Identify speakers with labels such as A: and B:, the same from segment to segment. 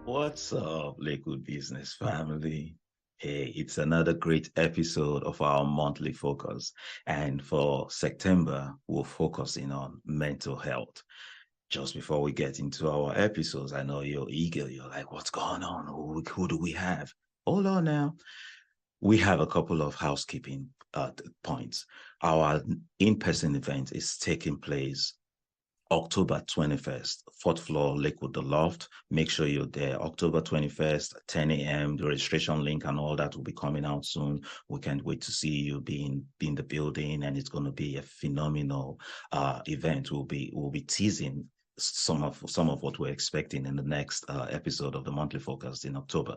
A: What's up, Lakewood Business family? Hey, it's another great episode of our monthly focus. And for September, we're focusing on mental health. Just before we get into our episodes, I know you're eager. You're like, what's going on? Who do we have? Hold on now. We have a couple of housekeeping points. Our in-person event is taking place October 21st, fourth floor, Lakewood, the Loft. Make sure you're there. October 21st, 10 a.m. The registration link and all that will be coming out soon. We can't wait to see you be in the building, and it's going to be a phenomenal event. We'll be teasing some of what we're expecting in the next episode of the monthly focus in October.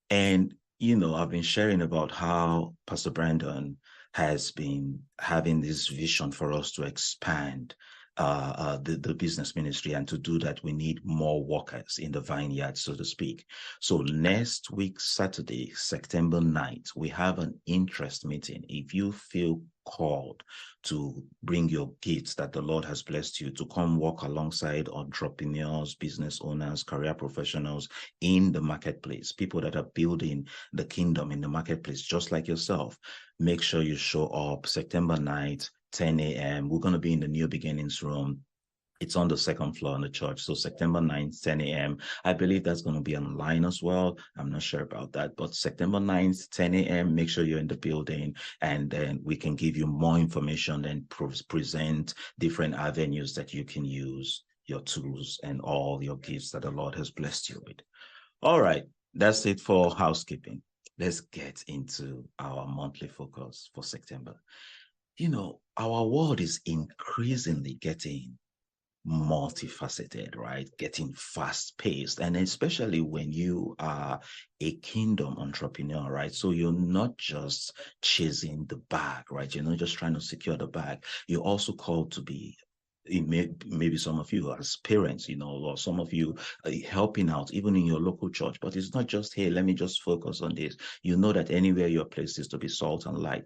A: And I've been sharing about how Pastor Brandon has been having this vision for us to expand the business ministry. And to do that, we need more workers in the vineyard, so to speak. So next week, Saturday, September 9th, we have an interest meeting. If you feel called to bring your gifts that the Lord has blessed you to come work alongside entrepreneurs, business owners, career professionals in the marketplace, people that are building the kingdom in the marketplace, just like yourself, make sure you show up September 9th, 10 a.m. We're going to be in the New Beginnings room. It's on the second floor in the church. So September 9th, 10 a.m. I believe that's going to be online as well. I'm not sure about that. But September 9th, 10 a.m., make sure you're in the building, and then we can give you more information and present different avenues that you can use your tools and all your gifts that the Lord has blessed you with. All right. That's it for housekeeping. Let's get into our monthly focus for September. Our world is increasingly getting multifaceted, right? Getting fast paced. And especially when you are a kingdom entrepreneur, right? So you're not just chasing the bag, right? You're not just trying to secure the bag. You're also called to be maybe some of you as parents, or some of you helping out even in your local church. But it's not just, hey, let me just focus on this. You know that anywhere you're placed is to be salt and light.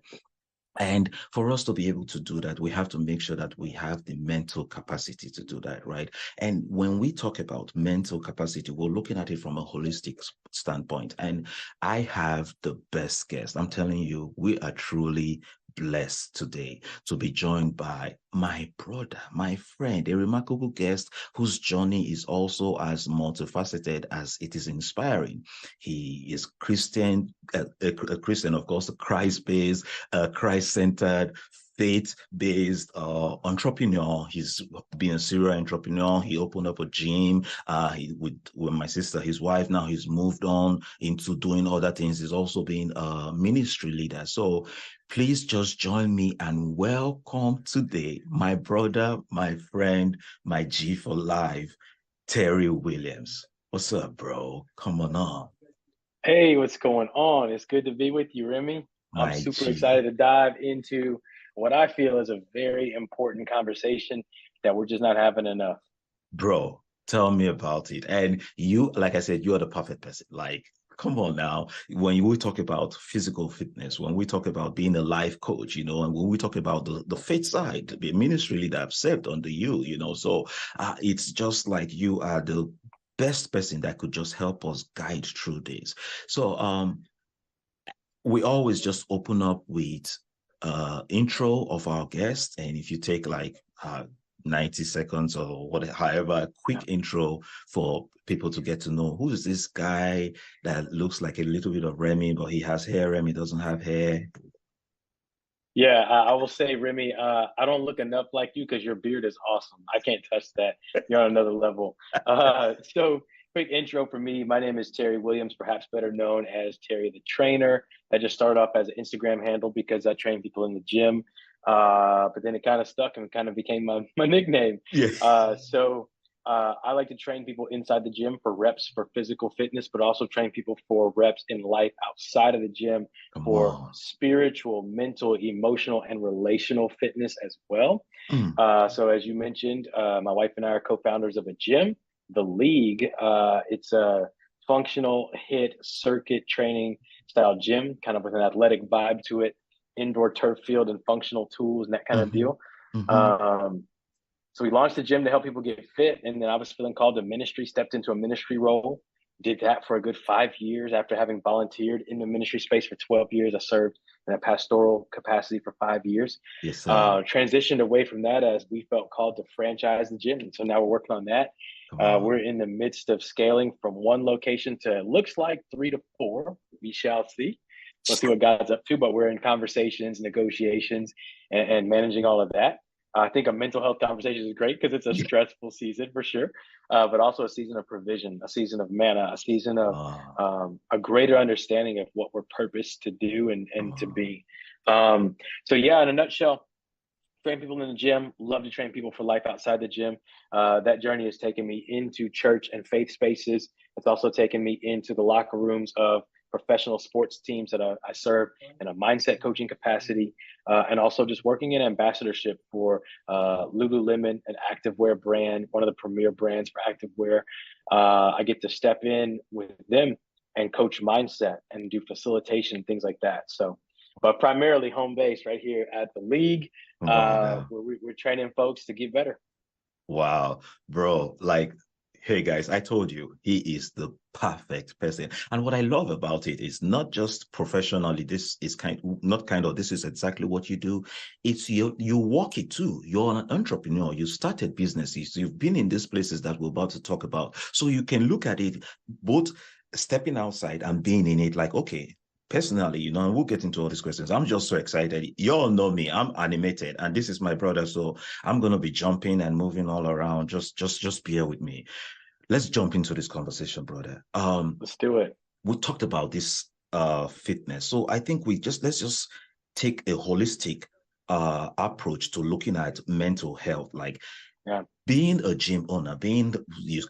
A: And for us to be able to do that, we have to make sure that we have the mental capacity to do that, right? And when we talk about mental capacity, we're looking at it from a holistic standpoint. And I have the best guest. I'm telling you, we are truly blessed today to be joined by my brother, my friend, a remarkable guest whose journey is also as multifaceted as it is inspiring. He is Christian, a Christian, of course, Christ-based, Christ-centered, faith-based entrepreneur. He's been a serial entrepreneur. He opened up a gym with my sister, his wife. Now he's moved on into doing other things. He's also been a ministry leader. So please just join me and welcome today my brother, my friend, my G for life, Terry Williams. What's up, bro? Come on.
B: Hey, what's going on? It's good to be with you, Remy. I'm
A: My
B: super
A: G.
B: excited to dive into what I feel is a very important conversation that we're just not having enough.
A: Bro, tell me about it. And you, like I said, you're the perfect person. Like, come on now. When we talk about physical fitness, when we talk about being a life coach, and when we talk about the faith side, the ministry leader I've served under you, so it's just like you are the best person that could just help us guide through this. So we always just open up with intro of our guest. And if you take like 90 seconds or whatever, however, a quick intro for people to get to know who is this guy that looks like a little bit of Remy, but he has hair, Remy doesn't have hair.
B: Yeah, I will say, Remy, I don't look enough like you because your beard is awesome. I can't touch that. You're on another level. So, quick intro for me. My name is Terry Williams, perhaps better known as Terry the Trainer. I just started off as an Instagram handle because I train people in the gym. But then it kind of stuck and kind of became my nickname.
A: Yeah.
B: I like to train people inside the gym for reps for physical fitness, but also train people for reps in life outside of the gym
A: Come
B: for
A: on.
B: spiritual, mental, emotional, and relational fitness as well.
A: Mm.
B: So, as you mentioned, my wife and I are co-founders of a gym, The League. It's a functional HIIT circuit training style gym, kind of with an athletic vibe to it, indoor turf field and functional tools and that kind of
A: Mm-hmm.
B: deal.
A: Mm-hmm.
B: Um, so we launched the gym to help people get fit, and then I was feeling called to ministry, stepped into a ministry role, Did that for a good 5 years after having volunteered in the ministry space for 12 years. I served in a pastoral capacity for 5 years.
A: Yes, sir.
B: Transitioned away from that as we felt called to franchise the gym. And so now we're working on that.
A: Come
B: We're
A: on.
B: in the midst of scaling from one location to looks like 3 to 4. We shall see. We'll see what God's up to, but we're in conversations, negotiations, and managing all of that. I think a mental health conversation is great because it's a stressful season for sure, but also a season of provision, a season of manna, a season
A: Come
B: of
A: on.
B: a greater understanding of what we're purposed to do
A: Come
B: and to
A: on.
B: be. So yeah, in a nutshell, train people in the gym, love to train people for life outside the gym. That journey has taken me into church and faith spaces. It's also taken me into the locker rooms of professional sports teams that I serve in a mindset coaching capacity, and also just working in ambassadorship for Lululemon, an activewear brand, one of the premier brands for activewear. I get to step in with them and coach mindset and do facilitation, things like that. So, but primarily home base right here at the league,
A: Come on now.
B: where we're training folks to get better.
A: Wow, bro. Like, hey guys, I told you he is the perfect person. And what I love about it is not just professionally, this is this is exactly what you do. It's you walk it too. You're an entrepreneur. You started businesses. You've been in these places that we're about to talk about. So you can look at it both stepping outside and being in it like, okay, personally, and we'll get into all these questions. I'm just so excited. You all know me. I'm animated, and this is my brother. So I'm gonna be jumping and moving all around. Just bear with me. Let's jump into this conversation, brother.
B: Let's do it.
A: We talked about this fitness. So I think let's just take a holistic approach to looking at mental health. Like
B: Yeah.
A: being a gym owner, you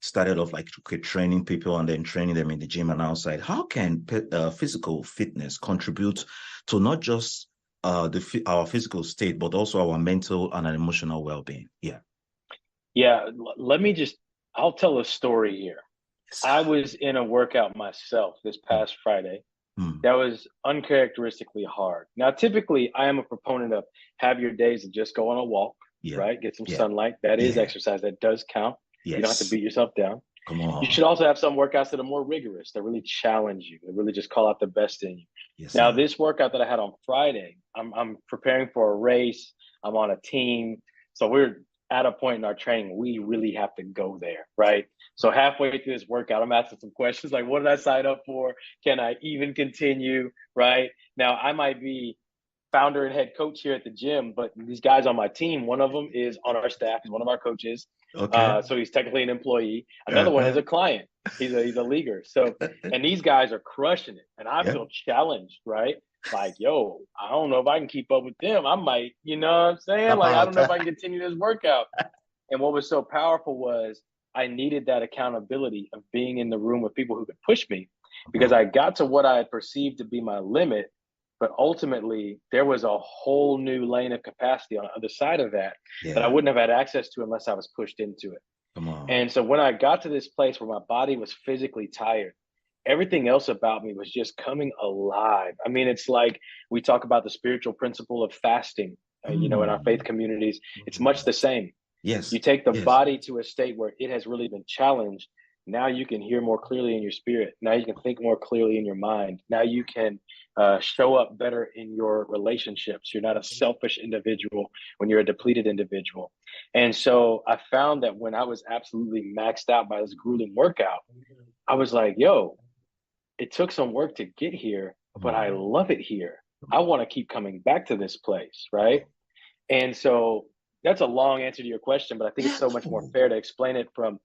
A: started off like training people and then training them in the gym and outside. How can physical fitness contribute to not just our physical state, but also our mental and emotional well-being? Yeah.
B: Yeah. Let me just, I'll tell a story here.
A: Yes,
B: I
A: sir.
B: was in a workout myself this
A: Mm,
B: past Friday
A: mm,
B: that was uncharacteristically hard. Now, typically, I am a proponent of have your days and just go on a walk,
A: yeah.
B: right? Get some
A: Yeah.
B: sunlight. That is
A: Yeah.
B: exercise. That does count. You don't have to
A: Yes.
B: beat yourself down.
A: Come
B: You
A: on.
B: should also have some workouts that are more rigorous, that really challenge you, that really just call out the best in you.
A: Yes,
B: Now,
A: sir.
B: this workout that I had on Friday, I'm preparing for a race. I'm on a team. So we're at a point in our training, we really have to go there, right? So halfway through this workout, I'm asking some questions like, what did I sign up for? Can I even continue? Right now, I might be founder and head coach here at the gym, but these guys on my team, one of them is on our staff. He's one of our coaches.
A: Okay.
B: So he's technically an employee. Another one is
A: Uh-huh.
B: a client. He's a leaguer. So, and these guys are crushing it. And I
A: Yeah.
B: feel challenged, right? Like, yo, I don't know if I can keep up with them. I might, you know what I'm saying?
A: Tap
B: Like, I
A: out.
B: don't know if I can continue this workout. And what was so powerful was I needed that accountability of being in the room with people who could push me
A: Come
B: because I
A: on.
B: got to what I had perceived to be my limit. But ultimately, there was a whole new lane of capacity on the other side of that that I
A: Yeah.
B: wouldn't have had access to unless I was pushed into it.
A: Come on.
B: And so when I got to this place where my body was physically tired, everything else about me was just coming alive. I mean, it's like we talk about the spiritual principle of fasting, in our faith
A: Mm.
B: communities, it's much
A: Mm.
B: the same.
A: Yes.
B: You take the
A: Yes.
B: body to a state where it has really been challenged. Now you can hear more clearly in your spirit. Now you can think more clearly in your mind. Now you can show up better in your relationships. You're not a selfish individual when you're a depleted individual. And so I found that when I was absolutely maxed out by this grueling workout, I was like, yo, it took some work to get here,
A: Come
B: but I
A: on.
B: love it here.
A: Come
B: I
A: on.
B: want to keep coming back to this place.
A: Come
B: Right.
A: on.
B: And so that's a long answer to your question, but I think it's
A: Yeah.
B: so much more fair to explain it from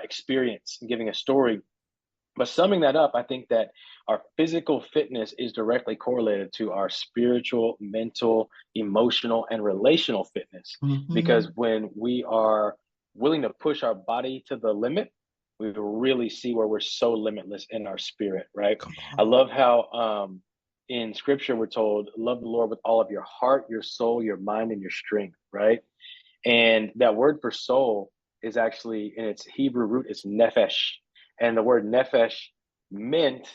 B: experience and giving a story. But summing that up, I think that our physical fitness is directly correlated to our spiritual, mental, emotional, and relational fitness. Because
A: Mm-hmm.
B: when we are willing to push our body to the limit, we really see where we're so limitless in our spirit, right?
A: Come
B: I
A: on.
B: love how in scripture we're told, love the Lord with all of your heart, your soul, your mind, and your strength, right? And that word for soul is actually in its Hebrew root, it's nephesh. And the word nephesh meant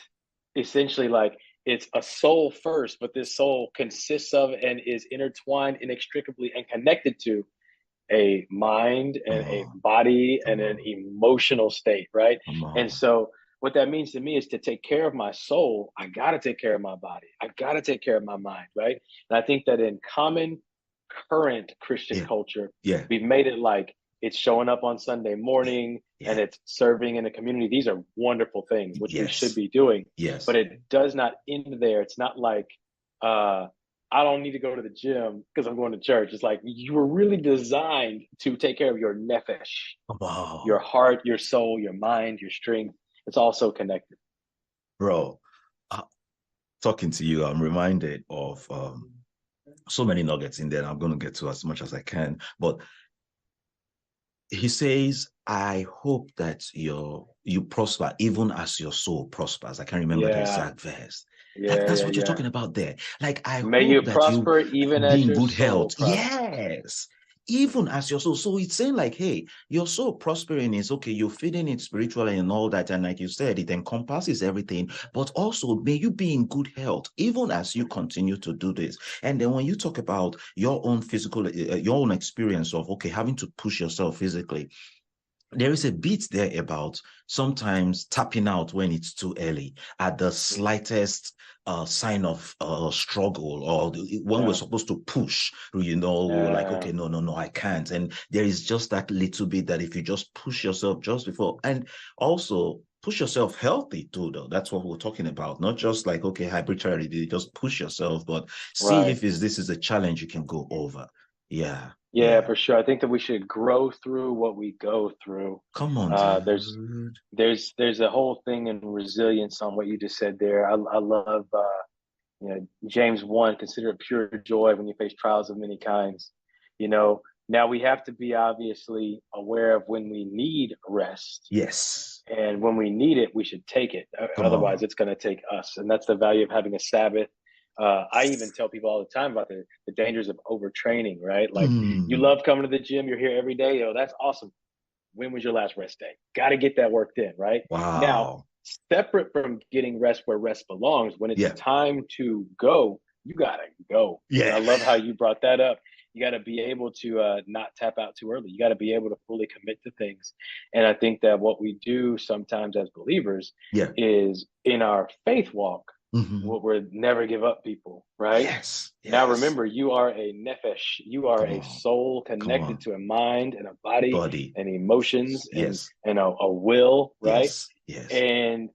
B: essentially like it's a soul first, but this soul consists of and is intertwined inextricably and connected to a mind and
A: Come
B: a
A: on.
B: body
A: Come
B: and an
A: on.
B: emotional state, right?
A: Come
B: And
A: on.
B: so what that means to me is to take care of my soul, I got to take care of my body. I got to take care of my mind, right? And I think that in common current Christian
A: Yeah.
B: culture,
A: Yeah.
B: we've made it like it's showing up on Sunday
A: Yeah.
B: morning and
A: Yeah.
B: it's serving in the community. These are wonderful things, which we should
A: Yes.
B: be doing, but
A: Yes.
B: it does not end there. It's not like, uh, I don't need to go to the gym because I'm going to church. It's like you were really designed to take care of your nefesh,
A: Come
B: your
A: on.
B: heart, your soul, your mind, your strength. It's all so connected.
A: Bro, uh, talking to you, I'm reminded of so many nuggets in there. I'm going to get to as much as I can. But he says, I hope that you prosper even as your soul prospers. I can't remember the
B: Yeah,
A: exact verse. Like
B: yeah,
A: that's
B: yeah,
A: what you're
B: yeah.
A: talking about there. Like I
B: May you
A: hope that you
B: prosper even
A: be
B: as
A: in
B: your
A: good health.
B: soul prospers.
A: Yes. Even as your soul. So it's saying like, hey, your soul prospering is okay. You're feeding it spiritually and all that. And like you said, it encompasses everything. But also may you be in good health, even as you continue to do this. And then when you talk about your own physical, your own experience of, okay, having to push yourself physically, there is a bit there about sometimes tapping out when it's too early at the slightest sign of struggle, or when we're
B: Yeah,
A: supposed to push, we're like,
B: yeah,
A: okay, no, no, no, I can't. And there is just that little bit that if you just push yourself just before, and also push yourself healthy too, though. That's what we're talking about. Not just like, okay, arbitrarily, just push yourself, but see
B: right.
A: if this is a challenge you can go over. Yeah,
B: Yeah,
A: yeah.
B: for sure. I think that we should grow through what we go through.
A: Come on,
B: Uh, there's
A: dude.
B: there's a whole thing in resilience on what you just said there. I love James 1, consider it pure joy when you face trials of many kinds. You know, now we have to be obviously aware of when we need rest.
A: Yes.
B: And when we need it, we should take it.
A: Come
B: Otherwise,
A: on.
B: it's going to take us. And that's the value of having a Sabbath. I even tell people all the time about the dangers of overtraining, right? Like, you
A: Mm.
B: love coming to the gym, you're here every day. Oh, that's awesome. When was your last rest day? Got to get that worked in, right? Now,
A: Wow.
B: separate from getting rest where rest belongs, when it's
A: Yeah.
B: time to go, you got to go. And I
A: Yeah.
B: love how you brought that up. You got to be able to not tap out too early. You got to be able to fully commit to things. And I think that what we do sometimes as believers
A: Yeah.
B: is in our faith walk,
A: Hmm.
B: what we're never give up people, right?
A: Yes.
B: Now
A: Yes.
B: remember, you are a nefesh. You are
A: Come
B: a
A: on.
B: soul
A: Come
B: connected
A: on.
B: to a mind and a body
A: Body.
B: and emotions
A: Yes.
B: and a will, right?
A: Yes. Yes.
B: And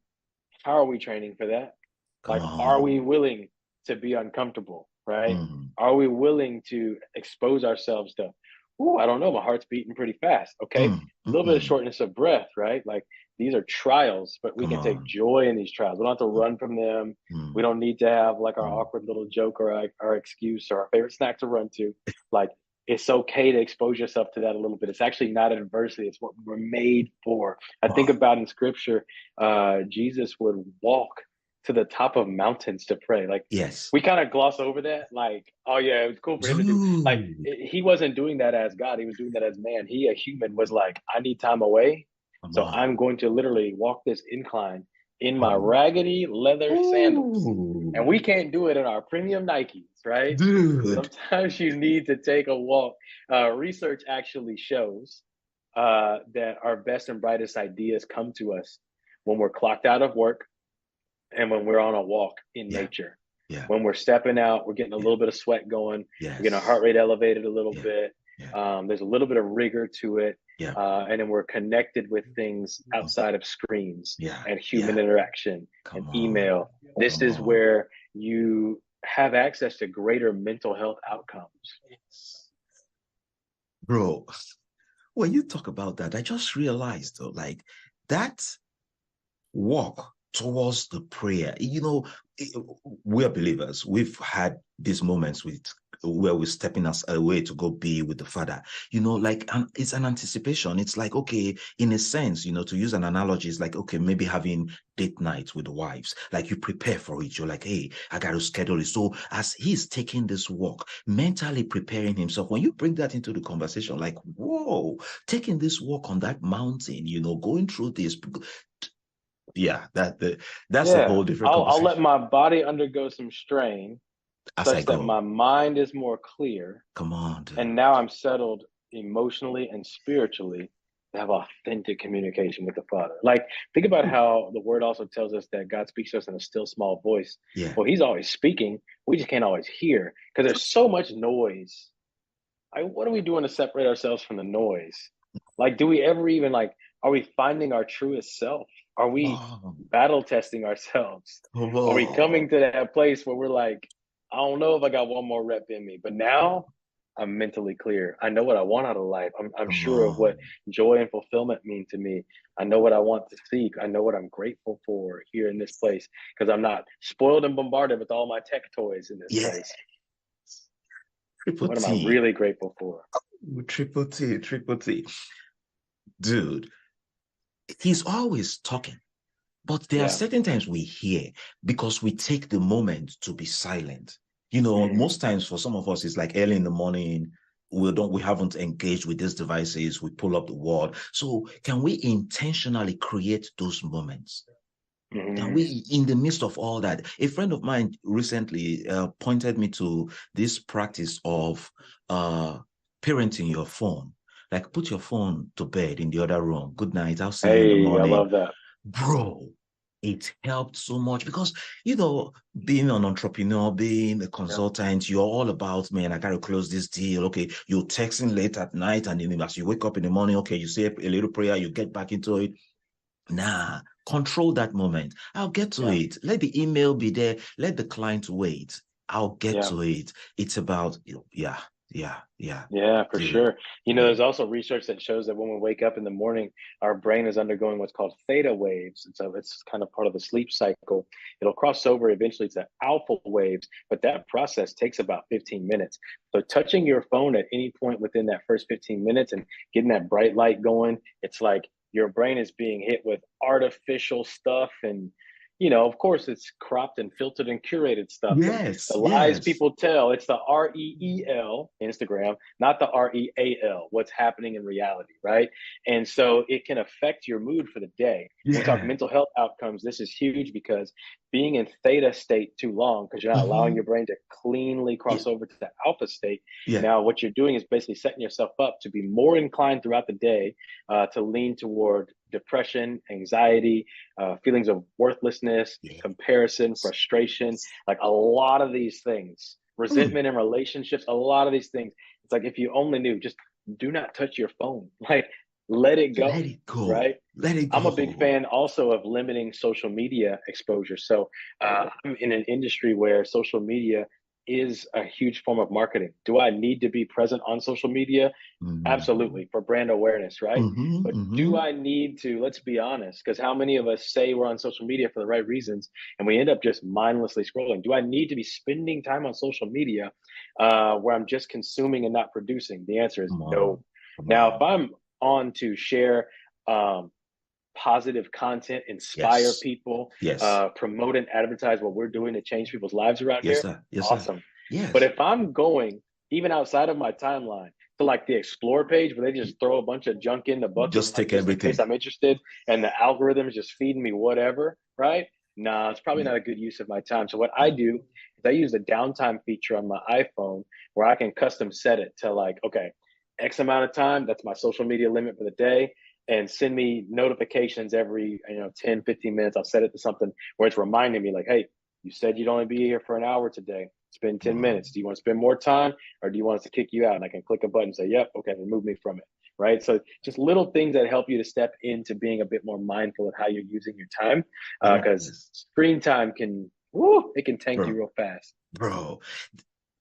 B: how are we training for that?
A: Come
B: Like, are we
A: on.
B: willing to be uncomfortable, right?
A: Mm.
B: Are we willing to expose ourselves to, oh, I don't know, my heart's beating pretty fast. Okay.
A: Mm.
B: A little bit of
A: Mm-mm.
B: shortness of breath, right? Like, these are trials, but we
A: Come
B: can take
A: on.
B: joy in these trials. We don't have to run from them. We
A: Mm.
B: don't need to have like our
A: Mm.
B: awkward little joke or our excuse or our favorite snack to run to. Like, it's okay to expose yourself to that a little bit. It's actually not adversity. It's what we're made for. I think
A: Oh,
B: about in scripture, Jesus would walk to the top of mountains to pray. Like,
A: yes.
B: we kind of gloss over that. Like, oh yeah, it was cool for him to do. Like,
A: Dude.
B: he wasn't doing that as God. He was doing that as man. He, a human, was like, I need time away,
A: Come
B: so I'm
A: on.
B: going to literally walk this incline in my
A: Come
B: raggedy leather
A: on.
B: sandals. And we
A: Ooh.
B: can't do it in our premium Nikes, right?
A: Dude.
B: Sometimes you need to take a walk. Research actually shows that our best and brightest ideas come to us when we're clocked out of work and when we're on a walk in
A: Yeah.
B: nature.
A: Yeah.
B: When we're stepping out, we're getting a
A: Yeah.
B: little bit of sweat going, we're getting our
A: Yes.
B: heart rate elevated a little
A: Yeah.
B: bit.
A: Yeah.
B: There's a little bit of rigor to it.
A: Yeah.
B: And then we're connected with things
A: Mm.
B: outside of screens
A: Yeah.
B: and human
A: Yeah.
B: interaction and
A: Come on.
B: email. This
A: Come
B: is
A: on.
B: where you have access to greater mental health outcomes.
A: Bro, when you talk about that, I just realized though, like that walk towards the prayer. We're believers. We've had these moments where we're stepping us away to go be with the Father. Like it's an anticipation. It's like, okay, in a sense, to use an analogy, it's like, okay, maybe having date nights with the wives. Like you prepare for it. You're like, hey, I got to schedule it. So as he's taking this walk, mentally preparing himself, when you bring that into the conversation, like, whoa, taking this walk on that mountain, going through this. Yeah, that's a
B: Yeah,
A: whole different
B: I'll let
A: conversation.
B: my body undergo some strain
A: As I
B: such that
A: go,
B: my mind is more clear.
A: come on,
B: And
A: dude.
B: now I'm settled emotionally and spiritually to have authentic communication with the Father. Like, think about how the word also tells us that God speaks to us in a still small voice.
A: Yeah.
B: Well, he's always speaking. We just can't always hear because there's so much noise. What are we doing to separate ourselves from the noise? Like, do we ever even like, are we finding our truest self? Are we
A: Wow.
B: battle testing ourselves? Are we coming
A: Whoa.
B: to that place where we're like, I don't know if I got one more rep in me, but now I'm mentally clear. I know what I want out of life. I'm
A: Come
B: sure of what
A: on.
B: joy and fulfillment mean to me. I know what I want to seek. I know what I'm grateful for here in this place because I'm not spoiled and bombarded with all my tech toys in this
A: Yeah.
B: place.
A: Triple
B: What am I
A: T.
B: really grateful for?
A: Triple T. Triple T. Dude, he's always talking. But there are
B: Yeah.
A: certain times we hear because we take the moment to be silent. You know,
B: Mm.
A: most times for some of us, it's like early in the morning, we haven't engaged with these devices, we pull up the word. So can we intentionally create those moments? Can
B: Mm-hmm.
A: we, in the midst of all that? A friend of mine recently pointed me to this practice of parenting your phone. Like put your phone to bed in the other room. Good night. I'll see you in the
B: Hey, I
A: morning.
B: love that.
A: Bro, it helped so much because, you know, being an entrepreneur, being a
B: Yeah.
A: consultant, you're all about, man, I got to close this deal. Okay, you're texting late at night, and then as you wake up in the morning, okay, you say a little prayer, you get back into it. Nah, control that moment. I'll get to
B: Yeah.
A: it. Let the email be there. Let the client wait. I'll get
B: Yeah.
A: to it. It's about, yeah, yeah.
B: Yeah, for
A: Dude.
B: sure. There's also research that shows that when we wake up in the morning, our brain is undergoing what's called theta waves. And so it's kind of part of the sleep cycle. It'll cross over eventually to alpha waves, but that process takes about 15 minutes. So touching your phone at any point within that first 15 minutes and getting that bright light going, it's like your brain is being hit with artificial stuff and of course, it's cropped and filtered and curated stuff. And
A: Yes,
B: the lies
A: yes.
B: people tell, it's the REEL, Instagram, not the REAL, what's happening in reality, right? And so it can affect your mood for the day. When we talk
A: Yeah.
B: mental health outcomes, this is huge because being in theta state too long, because you're not allowing
A: Mhm.
B: your brain to cleanly
A: Yeah,
B: cross over to the alpha state.
A: yeah.
B: Now, what you're doing is basically setting yourself up to be more inclined throughout the day to lean toward depression, anxiety, feelings of worthlessness,
A: Yes.
B: comparison, frustration, like a lot of these things,
A: Mm.
B: resentment in relationships, a lot of these things. It's like if you only knew, just do not touch your phone. Like let it
A: Let
B: go,
A: it go.
B: right?
A: Let it
B: I'm a big
A: go.
B: fan also of limiting social media exposure. So I'm in an industry where social media is a huge form of marketing. Do I need to be present on social media?
A: Mhm.
B: Absolutely, for brand awareness, right?
A: Mhm.
B: But do
A: Mhm.
B: I need to, let's be honest, because how many of us say we're on social media for the right reasons and we end up just mindlessly scrolling? Do I need to be spending time on social media where I'm just consuming and not producing? The answer is
A: Come
B: no.
A: on. Come
B: Now, if
A: on.
B: I'm on to share um, positive content, inspire
A: Yes.
B: people,
A: Yes.
B: promote and advertise what we're doing to change people's lives around
A: Yes,
B: here,
A: sir. Yes, sir.
B: awesome. But
A: Yes.
B: if I'm going even outside of my timeline to like the explore page where they just throw a bunch of junk in the bucket,
A: Just
B: like
A: take
B: just in case
A: everything.
B: I'm interested, and the algorithm is just feeding me whatever, right? Nah, it's probably
A: Yeah.
B: not a good use of my time. So what I do is I use the downtime feature on my iPhone where I can custom set it to like, okay, X amount of time, that's my social media limit for the day and send me notifications every 10 15 minutes. I'll set it to something where it's reminding me like, hey, you said you'd only be here for an hour today, spend 10
A: Wow.
B: minutes. Do you want to spend more time or do you want us to kick you out? And I can click a button and say, yep, okay, remove me from it, right? So just little things that help you to step into being a bit more mindful of how you're using your time because
A: Yes.
B: screen time can it can tank you
A: Bro,
B: real fast.
A: bro.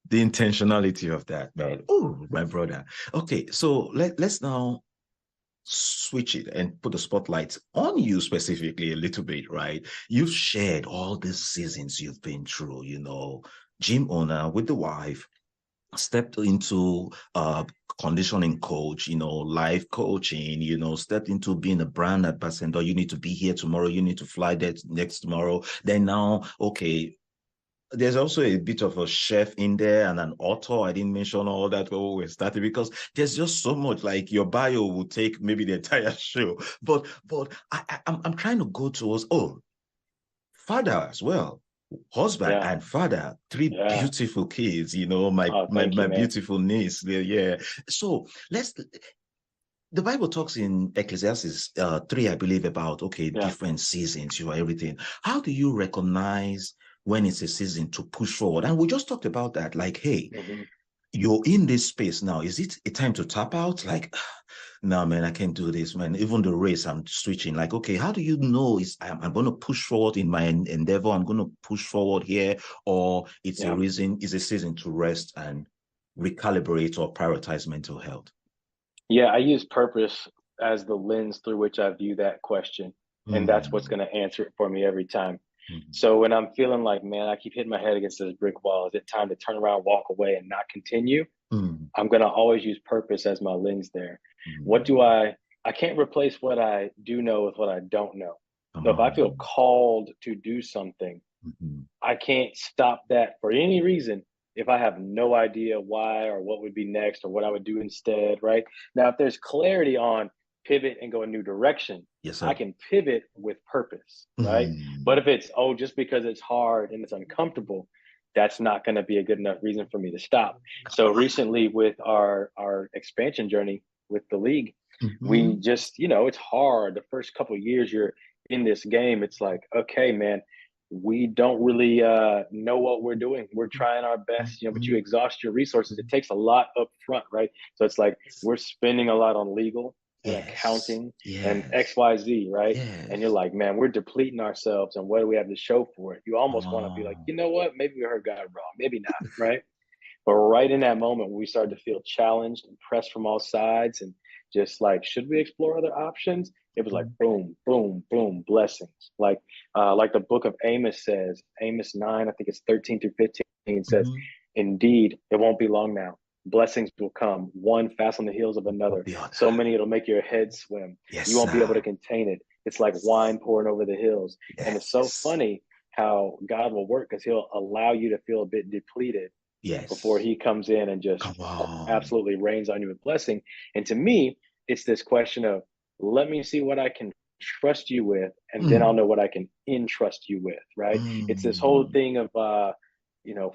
A: The intentionality of that, man. Oh, my brother. Okay, so let's now switch it and put the spotlight on you specifically a little bit, right? You've shared all these seasons you've been through, gym owner with the wife, stepped into conditioning coach, life coaching, stepped into being a brand ambassador. You need to be here tomorrow. You need to fly there next tomorrow. Then now, okay, there's also a bit of a chef in there and an author. I didn't mention all that when we started because there's just so much. Like your bio will take maybe the entire show. But I'm trying to go towards father as well. husband
B: Yeah.
A: and father, three
B: Yeah.
A: beautiful kids, you know, my
B: Oh,
A: my
B: thank you,
A: my
B: man.
A: beautiful niece. Yeah. So let's the Bible talks in Ecclesiastes 3, I believe, about okay,
B: Yeah.
A: different seasons, everything. How do you recognize when it's a season to push forward? And we just talked about that. Like, hey,
B: Hmm.
A: you're in this space now. Is it a time to tap out? Like, no, man, I can't do this, man. Even the race, I'm switching. Like, okay, how do you know I'm going to push forward in my endeavor? I'm going to push forward here, or
B: Yeah.
A: it's a season to rest and recalibrate or prioritize mental health.
B: Yeah. I use purpose as the lens through which I view that question. And that's what's
A: Mm,
B: going to answer it for me every time.
A: mm,
B: So when I'm feeling like, man, I keep hitting my head against this brick wall, is it time to turn around, walk away, and not continue?
A: mm,
B: I'm going to always use purpose as my lens there. What do
A: mm.
B: I can't replace what I do know with what I don't know.
A: Come
B: So if I feel
A: on.
B: called to do something,
A: Mhm.
B: I can't stop that for any reason if I have no idea why or what would be next or what I would do instead, right? Now, if there's clarity on pivot and go a new direction,
A: Yes,
B: I
A: sir.
B: can pivot with purpose, right? But
A: Mm.
B: if it's, oh, just because it's hard and it's uncomfortable, that's not going to be a good enough reason for me to stop.
A: Come
B: So recently with our expansion journey with the league,
A: on.
B: we
A: Mhm.
B: just, it's hard. The first couple of years you're in this game, it's like, okay, man, we don't really know what we're doing. We're trying our best, but you
A: Mhm.
B: exhaust your resources. It takes a lot up front, right? So it's like we're spending a lot on legal and
A: Yes.
B: accounting and
A: Yes.
B: XYZ, right? And you're
A: Yes.
B: like, man, we're depleting ourselves. And what do we have to show for it? You
A: Come
B: almost want to be like,
A: on.
B: you know what? Maybe we heard God wrong. Maybe not, right? But right in that moment, we started to feel challenged and pressed from all sides, and just like, should we explore other options? It was like
A: Mhm.
B: boom, boom, boom, blessings. Like the book of Amos says, Amos 9, I think it's 13 through 15 says,
A: Mhm.
B: indeed, it won't be long now. Blessings will come, one fast on the heels of
A: Of
B: another.
A: the other.
B: So many it'll make your head swim.
A: Yes,
B: You won't be able to
A: sir.
B: contain it. It's like wine pouring over the hills. And it's so
A: Yes.
B: funny how God will work because he'll allow you to feel a bit depleted before
A: Yes.
B: he comes in and just
A: Come on.
B: absolutely rains on you with blessing. And to me, it's this question of let me see what I can trust you with, and then I'll
A: Mm.
B: know what I can entrust you with, right? It's this whole
A: Mm.
B: thing of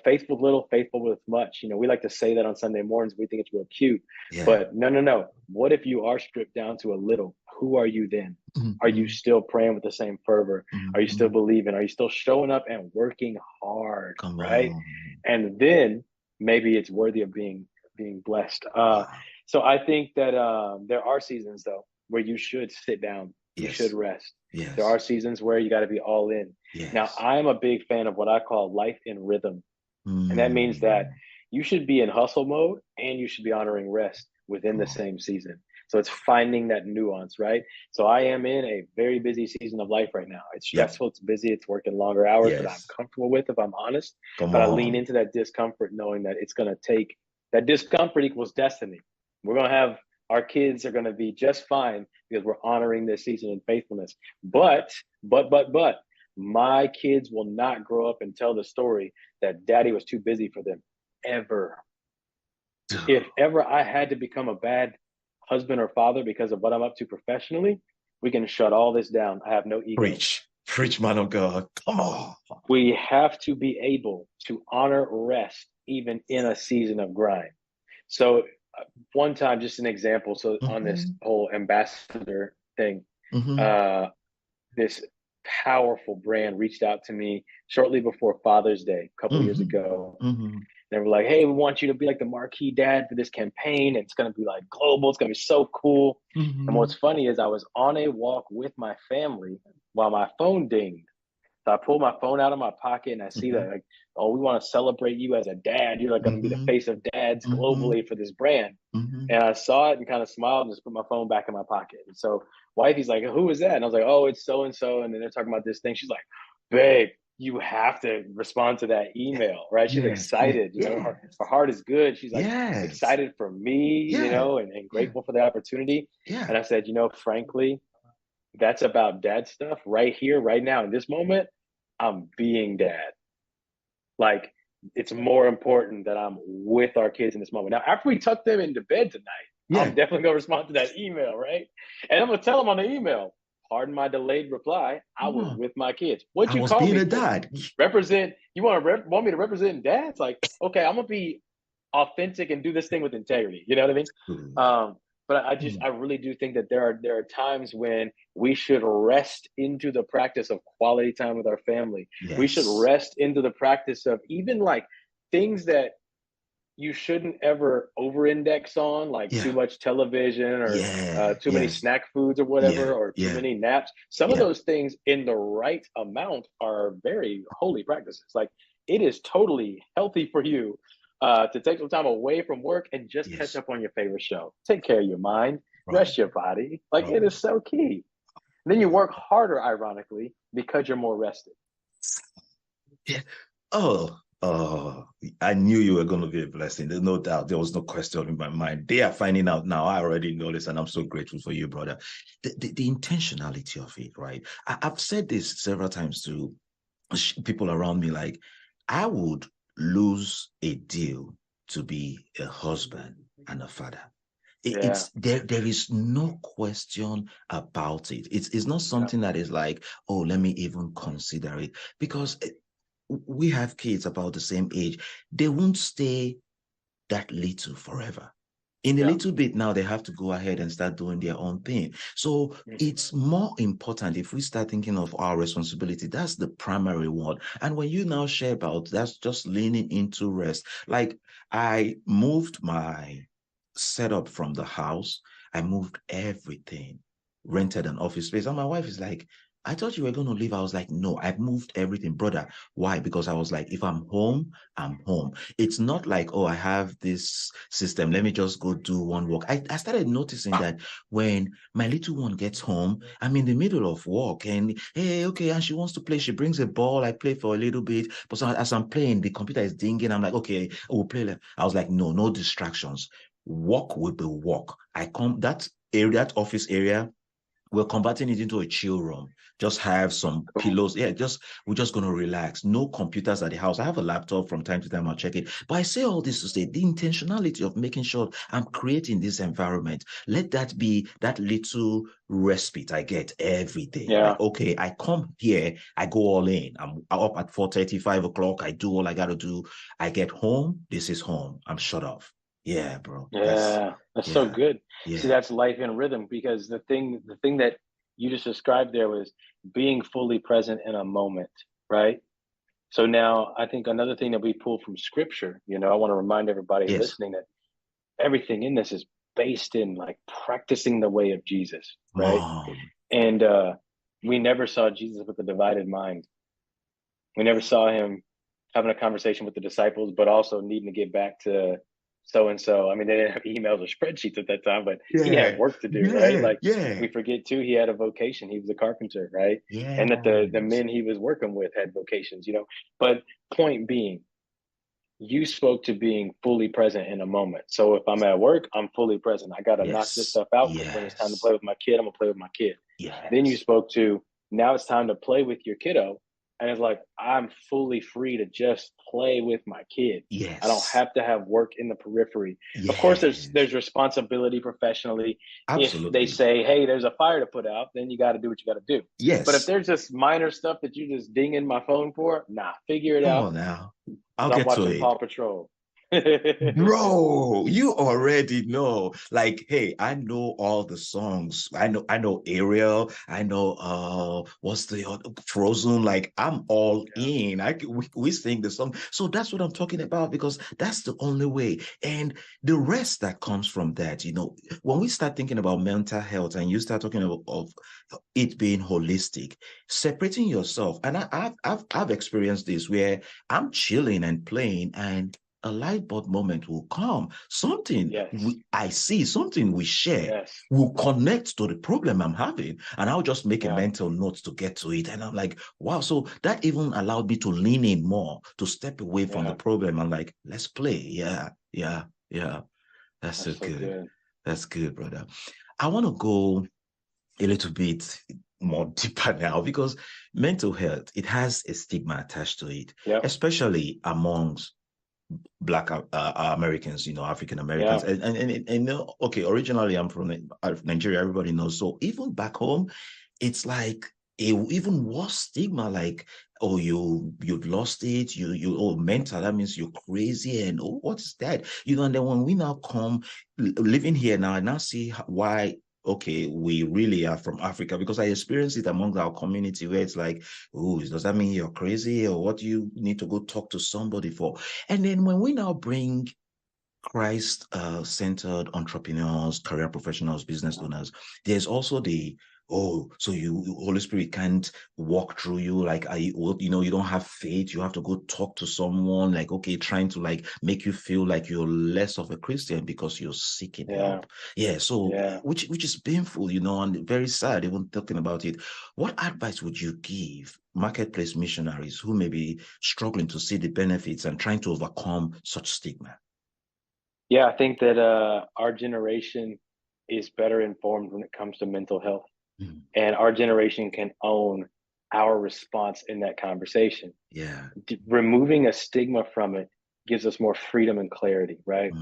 B: faithful with little, faithful with much. We like to say that on Sunday mornings. We think it's real cute.
A: Yeah.
B: But no, no, no. What if you are stripped down to a little? Who are you then? Are you
A: Mhm.
B: still praying with the same fervor? Are you still
A: Mhm.
B: believing? Are you still showing up and working hard,
A: Come
B: right?
A: on.
B: And then maybe it's worthy of being blessed.
A: Wow.
B: So I think that there are seasons though where you should sit down, you should
A: Yes.
B: rest. There
A: Yes.
B: are seasons where you got to be all in. Now
A: Yes.
B: I'm a big fan of what I call life in rhythm, and that means that
A: Mm.
B: you should be in hustle mode and you should be honoring rest within
A: Come
B: the
A: on.
B: same season. So it's finding that nuance, right? So I am in a very busy season of life right now. It's
A: Yep.
B: stressful, it's busy, it's working longer hours that I'm
A: Yes.
B: comfortable with, if I'm honest.
A: Come
B: But I lean
A: on.
B: into that discomfort knowing that it's going to take that discomfort equals destiny. We're going to have our kids are going to be just fine because we're honoring this season in faithfulness. But my kids will not grow up and tell the story that daddy was too busy for them ever. If ever I had to become a bad husband or father because of what I'm up to professionally, we can shut all this down. I have no ego.
A: Preach. Preach, man of God. Come on.
B: We have to be able to honor rest even in a season of grind. So, one time, just an example. So, on this
A: Mhm.
B: whole ambassador thing,
A: Mhm.
B: uh, this powerful brand reached out to me shortly before Father's Day a couple years
A: Mhm.
B: ago.
A: Mhm.
B: They were like, hey, we want you to be like the marquee dad for this campaign. And it's going to be like global. It's going to be so cool. And what's
A: Mhm.
B: funny is I was on a walk with my family while my phone dinged. So I pulled my phone out of my pocket and I see that,
A: Mhm.
B: like, oh, we want to celebrate you as a dad. You're like going to be the
A: Mhm.
B: face of dads
A: Mhm.
B: globally for this brand.
A: Mhm.
B: And I saw it and kind of smiled and just put my phone back in my pocket. And so wifey's like, who is that? And I was like, oh, it's so and so. And then they're talking about this thing. She's like, babe, you have to respond to that email, right? She's
A: Yes. Yes.
B: excited. Her
A: Yes.
B: heart is good. She's like
A: Yes.
B: excited for me,
A: Yeah.
B: and
A: Yeah.
B: grateful for the opportunity.
A: Yeah.
B: And I said, frankly, that's about dad stuff right here, right now, in this moment. I'm being dad. Like, it's more important that I'm with our kids in this moment. Now, after we tuck them into bed tonight, I'm
A: Yeah.
B: definitely gonna respond to that email, right? And I'm gonna tell them on the email, pardon my delayed reply, I was
A: Oh,
B: with my kids. What'd
A: I
B: you
A: was
B: call
A: being
B: me
A: a
B: for?
A: dad.
B: Represent, you want me to represent dads? Like, okay, I'm gonna be authentic and do this thing with integrity. You know what I mean?
A: Good.
B: Um, but
A: Mm.
B: I really do think that there are times when we should rest into the practice of quality time with our family. We should
A: Yes.
B: rest into the practice of even like things that you shouldn't ever over-index on, like too
A: Yeah.
B: much television or
A: Yeah.
B: too many
A: Yes.
B: snack foods or whatever,
A: Yeah.
B: or too
A: Yeah.
B: many naps. Some of
A: Yeah.
B: those things, in the right amount, are very holy practices. Like it is totally healthy for you to take some time away from work and just catch
A: Yes.
B: up on your favorite show. Take care of your mind,
A: Right.
B: rest your body. Like it
A: Right.
B: is so key. And then you work harder, ironically, because you're more rested.
A: Yeah. Oh, I knew you were going to be a blessing. There's no doubt. There was no question in my mind. They are finding out now. I already know this, and I'm so grateful for you, brother. The intentionality of it, right? I've said this several times to people around me, like, I would lose a deal to be a husband and a father.
B: Yeah.
A: It's there is no question about it. It's not
B: Yeah.
A: something that is like, oh, let me even consider it, because we have kids about the same age. They won't stay that little forever. In a
B: Yeah.
A: little bit now, they have to go ahead and start doing their own thing. So
B: Mhm.
A: it's more important if we start thinking of our responsibility. That's the primary one. And when you now share about that's just leaning into rest. Like, I moved my setup from the house, I moved everything, rented an office space. And my wife is like, I thought you were going to leave. I was like, no, I've moved everything, brother. Why? Because I was like, if I'm home, I'm home. It's not like, oh, I have this system. Let me just go do one work. I started noticing that when my little one gets home, I'm in the middle of work and, hey, okay, and she wants to play. She brings a ball. I play for a little bit. But so as I'm playing, the computer is dinging. I'm like, okay, we'll play. I was like, no, no distractions. Work will be work. I come that area, that office area, we're converting it into a chill room. Just have some
B: Cool.
A: pillows. Yeah, we're just gonna relax. No computers at the house. I have a laptop from time to time. I'll check it. But I say all this to say the intentionality of making sure I'm creating this environment. Let that be that little respite I get every day.
B: Yeah.
A: Like, okay, I come here, I go all in. I'm up at 4:30, 5 o'clock. I do all I gotta do. I get home. This is home. I'm shut off. Yeah, bro.
B: Yeah, that's so
A: Yeah,
B: good. See,
A: yeah.
B: that's life in rhythm because the thing that you just described there was being fully present in a moment, right? So now I think another thing that we pull from scripture, I want to remind everybody
A: Yes.
B: listening that everything in this is based in like practicing the way of Jesus, right?
A: Mom.
B: And we never saw Jesus with a divided mind. We never saw him having a conversation with the disciples, but also needing to get back to so and so. I mean, they didn't have emails or spreadsheets at that time, but he had
A: Yeah,
B: work to do, right?
A: yeah,
B: Like
A: yeah,
B: we forget too, he had a vocation. He was a carpenter, right? And that the
A: yes.
B: men he was working with had vocations. But point being, you spoke to being fully present in a moment. So if I'm at work, I'm fully present. I got to knock this
A: Yes,
B: stuff out because when it's time to
A: yes,
B: play with my kid, I'm gonna play with my kid. Then you
A: yes,
B: spoke to now it's time to play with your kiddo. And it's like, I'm fully free to just play with my kid. I don't
A: yes,
B: have to have work in the periphery. Of course,
A: yes,
B: there's responsibility professionally. If they
A: absolutely.
B: say, hey, there's a fire to put out, then you got to do what you got to do. But if
A: Yes.
B: there's just minor stuff that you just dinging my phone for, nah, figure it
A: Come
B: out
A: on now. I'll
B: because I'm
A: get to
B: watching
A: it.
B: Paw Patrol.
A: Bro, you already know. Like, hey, I know all the songs. I know Ariel. I know what's the other Frozen? Like, I'm all
B: Yeah.
A: in. We sing the song. So that's what I'm talking about because that's the only way. And the rest that comes from that, when we start thinking about mental health and you start talking of it being holistic, separating yourself. And I've experienced this where I'm chilling and playing and a light bulb moment will come. Something
B: Yes.
A: I see, something we share
B: Yes.
A: will connect to the problem I'm having. And I'll just make a
B: Yeah.
A: mental note to get to it. And I'm like, wow. So that even allowed me to lean in more, to step away from the
B: Yeah.
A: problem. I'm like, let's play. Yeah, yeah, yeah. That's so
B: That's so
A: good.
B: good.
A: That's good, brother. I want to go a little bit more deeper now because mental health, it has a stigma attached to it,
B: Yep.
A: especially amongst Black Americans, African Americans,
B: Yeah.
A: and okay, originally I'm from Nigeria. Everybody knows. So even back home, it's like a even worse stigma, like, oh, you've lost it, you mental, that means you're crazy, and oh, what is that? And then when we now come living here now, I now see why, okay, we really are from Africa, because I experience it among our community where it's like, oh, does that mean you're crazy, or what do you need to go talk to somebody for? And then when we now bring Christ-centered entrepreneurs, career professionals, business owners, there's also the, oh, so Holy Spirit can't walk through you, like, you don't have faith, you have to go talk to someone, like, okay, trying to like make you feel like you're less of a Christian because you're seeking help. Yeah, so which is painful, and very sad even talking about it. What advice would you give marketplace missionaries who may be struggling to see the benefits and trying to overcome such stigma?
B: Yeah, I think that our generation is better informed when it comes to mental health, and our generation can own our response in that conversation.
A: Yeah.
B: Removing a stigma from it gives us more freedom and clarity, right?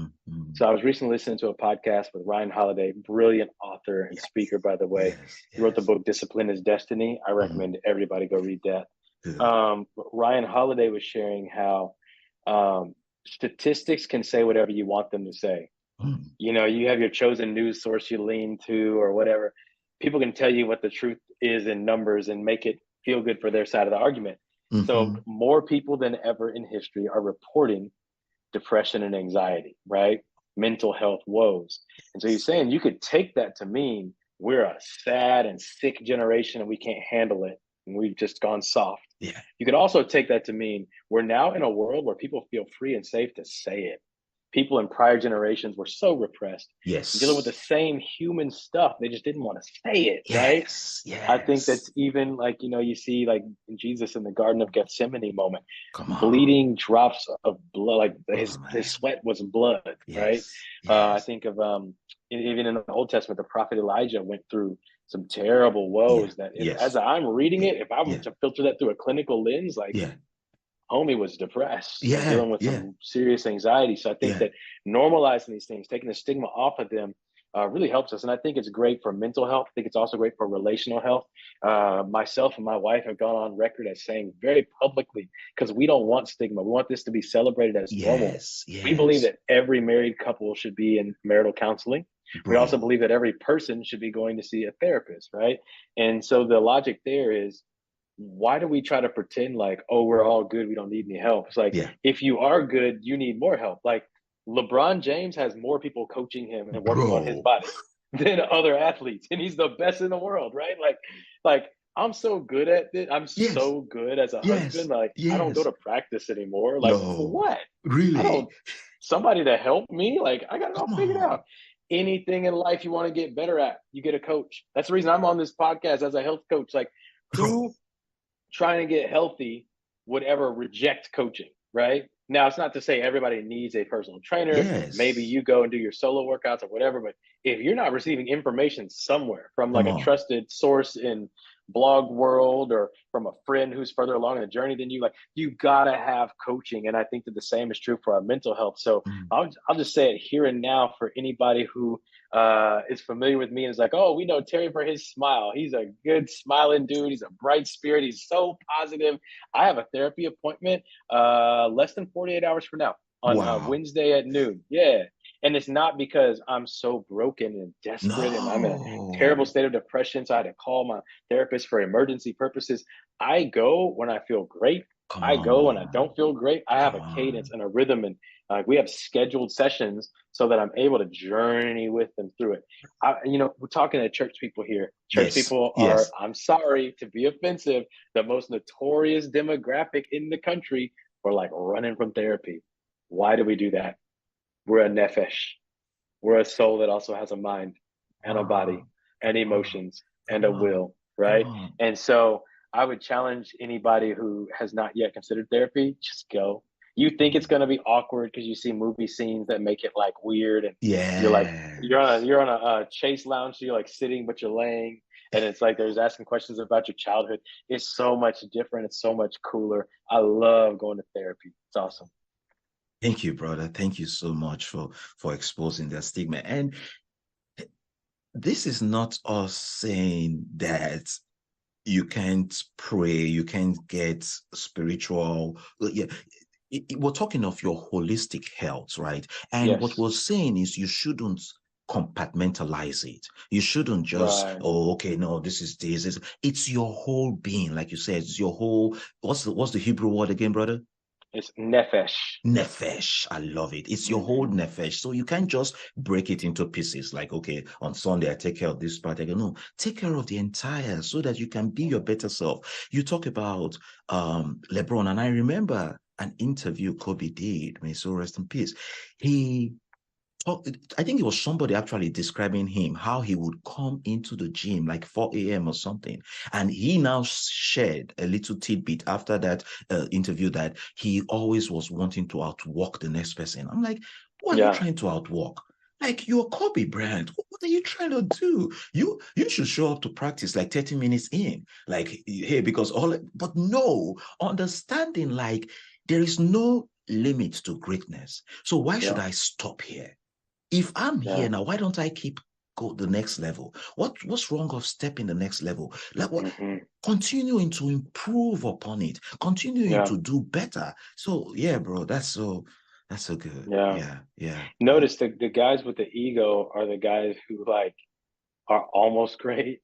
B: So I was recently listening to a podcast with Ryan Holiday, brilliant author and speaker, by the way. He wrote the book Discipline is Destiny. I recommend everybody go read that. Ryan Holiday was sharing how statistics can say whatever you want them to say. You have your chosen news source you lean to or whatever. People can tell you what the truth is in numbers and make it feel good for their side of the argument. So more people than ever in history are reporting depression and anxiety, right? Mental health woes. And so he's saying you could take that to mean we're a sad and sick generation and we can't handle it and we've just gone soft.
A: Yeah.
B: You could also take that to mean we're now in a world where people feel free and safe to say it. People in prior generations were so repressed, dealing with the same human stuff. They just didn't want to say it, right?
A: Yes.
B: I think that's even like, you see like Jesus in the Garden of Gethsemane moment, bleeding drops of blood, like his sweat was blood, right? I think of even in the Old Testament, the prophet Elijah went through some terrible woes that as I'm reading it, if I were to filter that through a clinical lens, like homie was depressed and dealing with some serious anxiety. So I think that normalizing these things, taking the stigma off of them, really helps us. And I think it's great for mental health. I think it's also great for relational health. Myself and my wife have gone on record as saying very publicly, because we don't want stigma. We want this to be celebrated as normal. We believe that every married couple should be in marital counseling. We also believe that every person should be going to see a therapist, right? And so the logic there is, why do we try to pretend like, oh, we're all good, we don't need any help? It's like, if you are good, you need more help. Like LeBron James has more people coaching him and working on his body than other athletes, and he's the best in the world, right? Like I'm so good at it. I'm so good as a husband. Like I don't go to practice anymore. Like for what?
A: Really?
B: Somebody to help me. Like I got it all figured out. Anything in life you want to get better at, you get a coach. That's the reason I'm on this podcast as a health coach. Like who trying to get healthy would ever reject coaching, right? Now, it's not to say everybody needs a personal trainer. Maybe you go and do your solo workouts or whatever, but if you're not receiving information somewhere from like a trusted source in blog world or from a friend who's further along in the journey than you, like you gotta have coaching. And I think that the same is true for our mental health. So I'll just say it here and now for anybody who is familiar with me and is like, oh, we know Terry for his smile. He's a good smiling dude. He's a bright spirit. He's so positive. I have a therapy appointment less than 48 hours from now on Wednesday at noon. Yeah. And it's not because I'm so broken and desperate and I'm in a terrible state of depression, so I had to call my therapist for emergency purposes. I go when I feel great. I go when I don't feel great. I have a cadence and a rhythm, and we have scheduled sessions so that I'm able to journey with them through it. We're talking to church people here. Church people are, I'm sorry to be offensive, the most notorious demographic in the country for like running from therapy. Why do we do that? We're a nefesh. We're a soul that also has a mind and a body and emotions and a will, right? And so I would challenge anybody who has not yet considered therapy, just go. You think it's going to be awkward because you see movie scenes that make it like weird, and you're on a chase lounge, so you're like sitting but you're laying, and it's like there's asking questions about your childhood. It's so much different. It's so much cooler. I love going to therapy. It's awesome.
A: Thank you, brother. Thank you so much for exposing that stigma. And this is not us saying that you can't pray, you can't get spiritual. Yeah, we're talking of your holistic health, right? And what
B: Yes.
A: we're saying is you shouldn't compartmentalize it. You shouldn't just,
B: Right.
A: oh, okay, no, this is this. It's your whole being, like you said, it's your whole, what's the Hebrew word again, brother?
B: It's nefesh.
A: Nefesh. I love it. It's your whole
B: Hmm.
A: nefesh. So you can't just break it into pieces like, okay, on Sunday I take care of this part. I go, no, take care of the entire so that you can be your better self. You talk about LeBron, and I remember an interview Kobe did, may so rest in peace. He I think it was somebody actually describing him, how he would come into the gym like 4 a.m. or something. And he now shared a little tidbit after that interview that he always was wanting to outwork the next person. I'm like, what are you
B: Yeah.
A: trying to outwork? Like, you're Kobe Bryant. What are you trying to do? You should show up to practice like 30 minutes in. Like, hey, because but no, understanding like there is no limit to greatness. So why should
B: Yeah.
A: I stop here? If I'm here
B: Yeah.
A: now, why don't I keep go the next level? What's wrong of stepping the next level? Like what,
B: Hmm.
A: continuing to improve upon it, continuing
B: Yeah.
A: to do better. So yeah, bro, that's so good.
B: Yeah.
A: Yeah, yeah, yeah.
B: Notice the guys with the ego are the guys who like are almost great,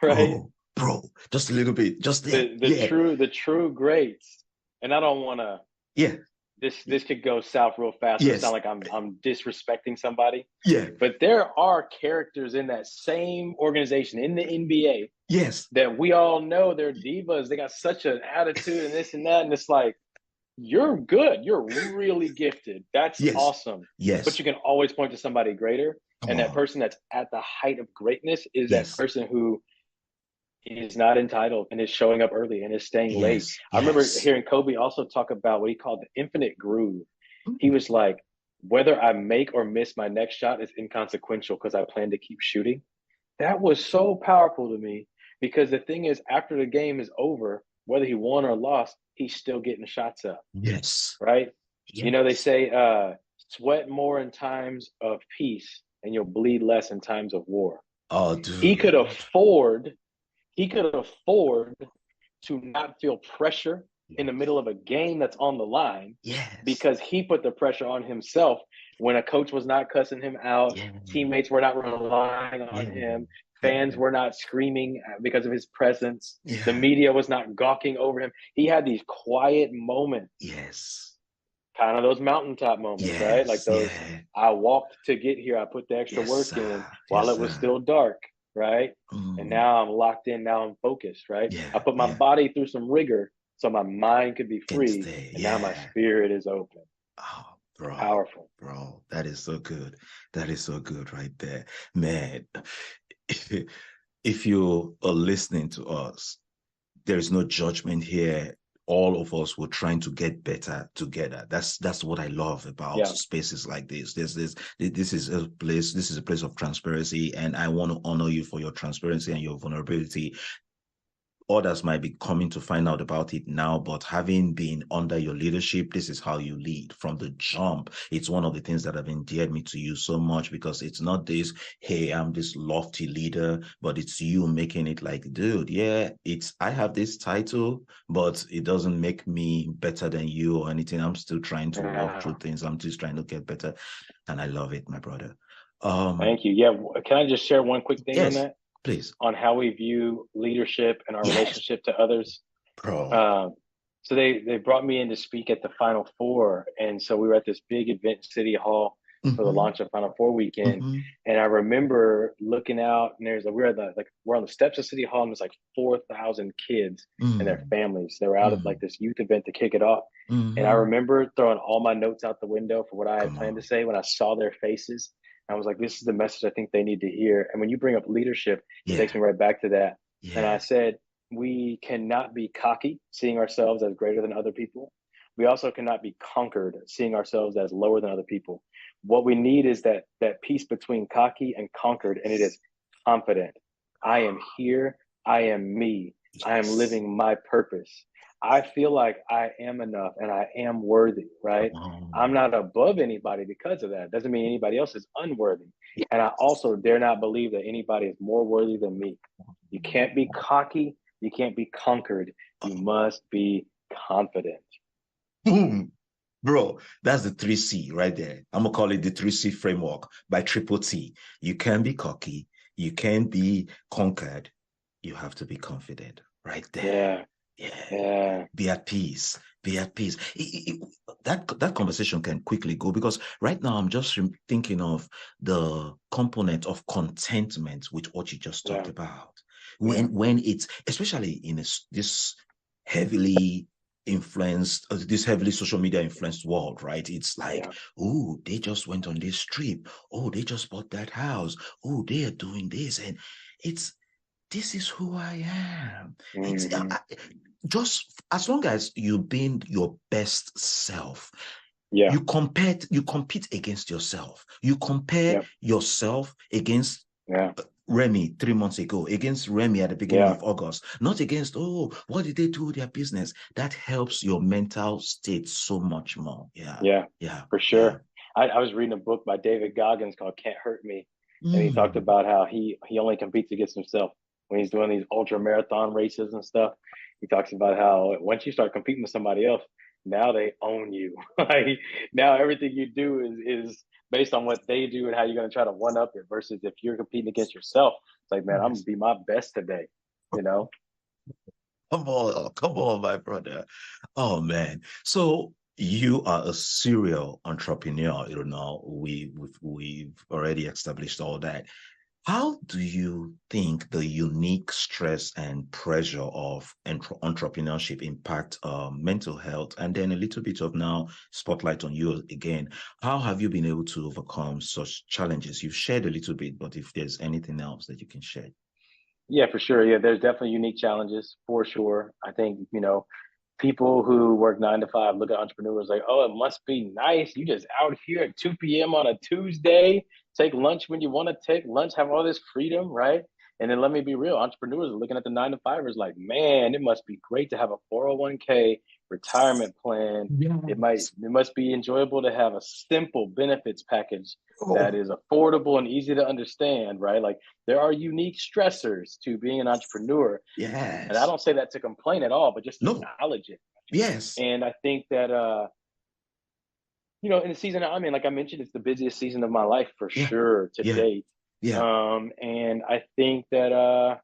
B: right?
A: Bro, just a little bit, just there.
B: The
A: Yeah,
B: true greats. And I don't want to
A: yeah,
B: this could go south real fast or sound
A: yes,
B: like I'm disrespecting somebody.
A: yeah,
B: But there are characters in that same organization in the NBA
A: yes,
B: that we all know they're divas. They got such an attitude and this and that. And it's like, you're good. You're really gifted. That's
A: yes,
B: awesome. But
A: yes.
B: you can always point to somebody greater.
A: Come
B: And that
A: on.
B: person that's at the height of greatness is that
A: Yes,
B: person who is not entitled and is showing up early and is staying late.
A: yes,
B: I remember
A: yes.
B: hearing Kobe also talk about what he called the infinite groove. He was like, whether I make or miss my next shot is inconsequential because I plan to keep shooting. That was so powerful to me because the thing is, after the game is over, whether he won or lost, he's still getting shots up,
A: Yes,
B: right? You know, they
A: yes.
B: say, sweat more in times of peace and you'll bleed less in times of war.
A: Oh,
B: He could
A: dude.
B: afford he could afford to not feel pressure in the middle of a game that's on the line
A: Yes.
B: because he put the pressure on himself when a coach was not cussing him out,
A: Yeah.
B: teammates were not relying on
A: Yeah.
B: him, fans
A: Yeah.
B: were not screaming because of his presence, the
A: Yeah.
B: media was not gawking over him. He had these quiet moments,
A: Yes.
B: kind of those mountaintop moments, right? Like
A: Yes.
B: those,
A: Yeah.
B: I walked to get here, I put the extra
A: Yes,
B: work in
A: sir.
B: while
A: Yes,
B: it was
A: sir.
B: still dark, right? And
A: Mm.
B: now I'm locked in, now I'm focused, right? I
A: Yeah.
B: put my
A: Yeah.
B: body through some rigor so my mind could be
A: Can
B: free,
A: stay.
B: and now my
A: Yeah.
B: spirit is open.
A: Oh, bro.
B: Powerful.
A: Bro. That is so good. That is so good right there. Man, if you are listening to us, there is no judgment here. All of us were trying to get better together. That's what I love about
B: Yeah.
A: spaces like this. This is a place of transparency, and I want to honor you for your transparency and your vulnerability. Others might be coming to find out about it now, but having been under your leadership, this is how you lead from the jump. It's one of the things that have endeared me to you so much because it's not this, hey, I'm this lofty leader, but it's you making it like, dude, yeah, I have this title, but it doesn't make me better than you or anything. I'm still trying to walk
B: Yeah.
A: through things. I'm just trying to get better. And I love it, my brother.
B: Thank you. Yeah. Can I just share one quick thing on
A: Yes,
B: that?
A: please.
B: On how we view leadership and our
A: Yes,
B: relationship to others.
A: bro.
B: Um, so they brought me in to speak at the Final Four, and so we were at this big event in City Hall for the
A: Mm-hmm,
B: launch of Final Four weekend.
A: mm-hmm,
B: And I remember looking out, and we're on the steps of City Hall, and there's like 4,000 kids and their
A: mm,
B: families. They were out at
A: mm.
B: like this youth event to kick it off. And I
A: Hmm.
B: remember throwing all my notes out the window for what I had
A: Come
B: planned to
A: on.
B: say when I saw their faces. I was like, this is the message I think they need to hear. And when you bring up leadership, it takes
A: Yeah.
B: me right back to that. And I
A: Yeah.
B: said, we cannot be cocky, seeing ourselves as greater than other people. We also cannot be conquered, seeing ourselves as lower than other people. What we need is that piece between cocky and conquered, and it is confident. I am here. I am me. I am
A: Yes.
B: living my purpose. I feel like I am enough and I am worthy, right?
A: Come
B: I'm
A: on.
B: not above anybody because of that. Doesn't mean anybody else is unworthy. And I also dare not believe that anybody is more worthy than me. You can't be cocky You can't be conquered. You must be confident.
A: Boom. Bro, that's the 3C right there. I'm gonna call it the 3C framework by Triple T. You can be cocky, you can be conquered, you have to be confident. Right there.
B: Yeah.
A: Yeah.
B: Yeah.
A: Be at peace. Be at peace. That conversation can quickly go because right now I'm just thinking of the component of contentment with what you just talked
B: Yeah.
A: about.
B: Yeah.
A: When it's especially in this heavily influenced, this heavily social media influenced world, right? It's like,
B: Yeah.
A: oh, they just went on this trip. Oh, they just bought that house. Oh, they are doing this, and it's this is who I am.
B: Mm-hmm.
A: Just as long as you being your best self,
B: Yeah.
A: you compete against yourself. You compare
B: Yeah.
A: yourself against
B: Yeah.
A: Remy 3 months ago, against Remy at the beginning
B: Yeah.
A: of August, not against, oh, what did they do with their business? That helps your mental state so much more. Yeah,
B: Yeah.
A: yeah,
B: For
A: yeah.
B: sure. I was reading a book by David Goggins called Can't Hurt Me. And he talked
A: Mm.
B: about how he only competes against himself when he's doing these ultra marathon races and stuff. He talks about how once you start competing with somebody else, now they own you. Like now everything you do is based on what they do and how you're going to try to one up it versus if you're competing against yourself, it's like, man, I'm gonna
A: Yes.
B: be my best today, you know?
A: Come on, my brother. Oh man. So you are a serial entrepreneur, we've already established all that. How do you think the unique stress and pressure of entrepreneurship impact mental health? And then a little bit of now spotlight on you again. How have you been able to overcome such challenges? You've shared a little bit, but if there's anything else that you can share.
B: Yeah, for sure. Yeah, there's definitely unique challenges for sure. I think, people who work 9 to 5 look at entrepreneurs like, oh, it must be nice. You just out here at 2 p.m. on a Tuesday, take lunch when you want to take lunch, have all this freedom, right? And then let me be real, entrepreneurs are looking at the 9 to 5ers like, man, it must be great to have a 401k retirement plan.
A: Yes.
B: It must be enjoyable to have a simple benefits package that
A: Oh,
B: is affordable and easy to understand, right? Like there are unique stressors to being an entrepreneur. And I
A: yes.
B: don't say that to complain at all, but just
A: No.
B: acknowledge it.
A: Yes.
B: And I think that in the season I'm in, like I mentioned, it's the busiest season of my life for
A: Yeah.
B: sure to
A: Yeah.
B: date.
A: Yeah.
B: And I think that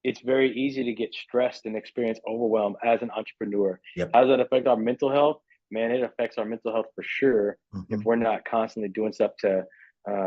B: it's very easy to get stressed and experience overwhelm as an entrepreneur.
A: Yep.
B: How does that affect our mental health? Man, it affects our mental health for sure if
A: Mhm.
B: we're not constantly doing stuff to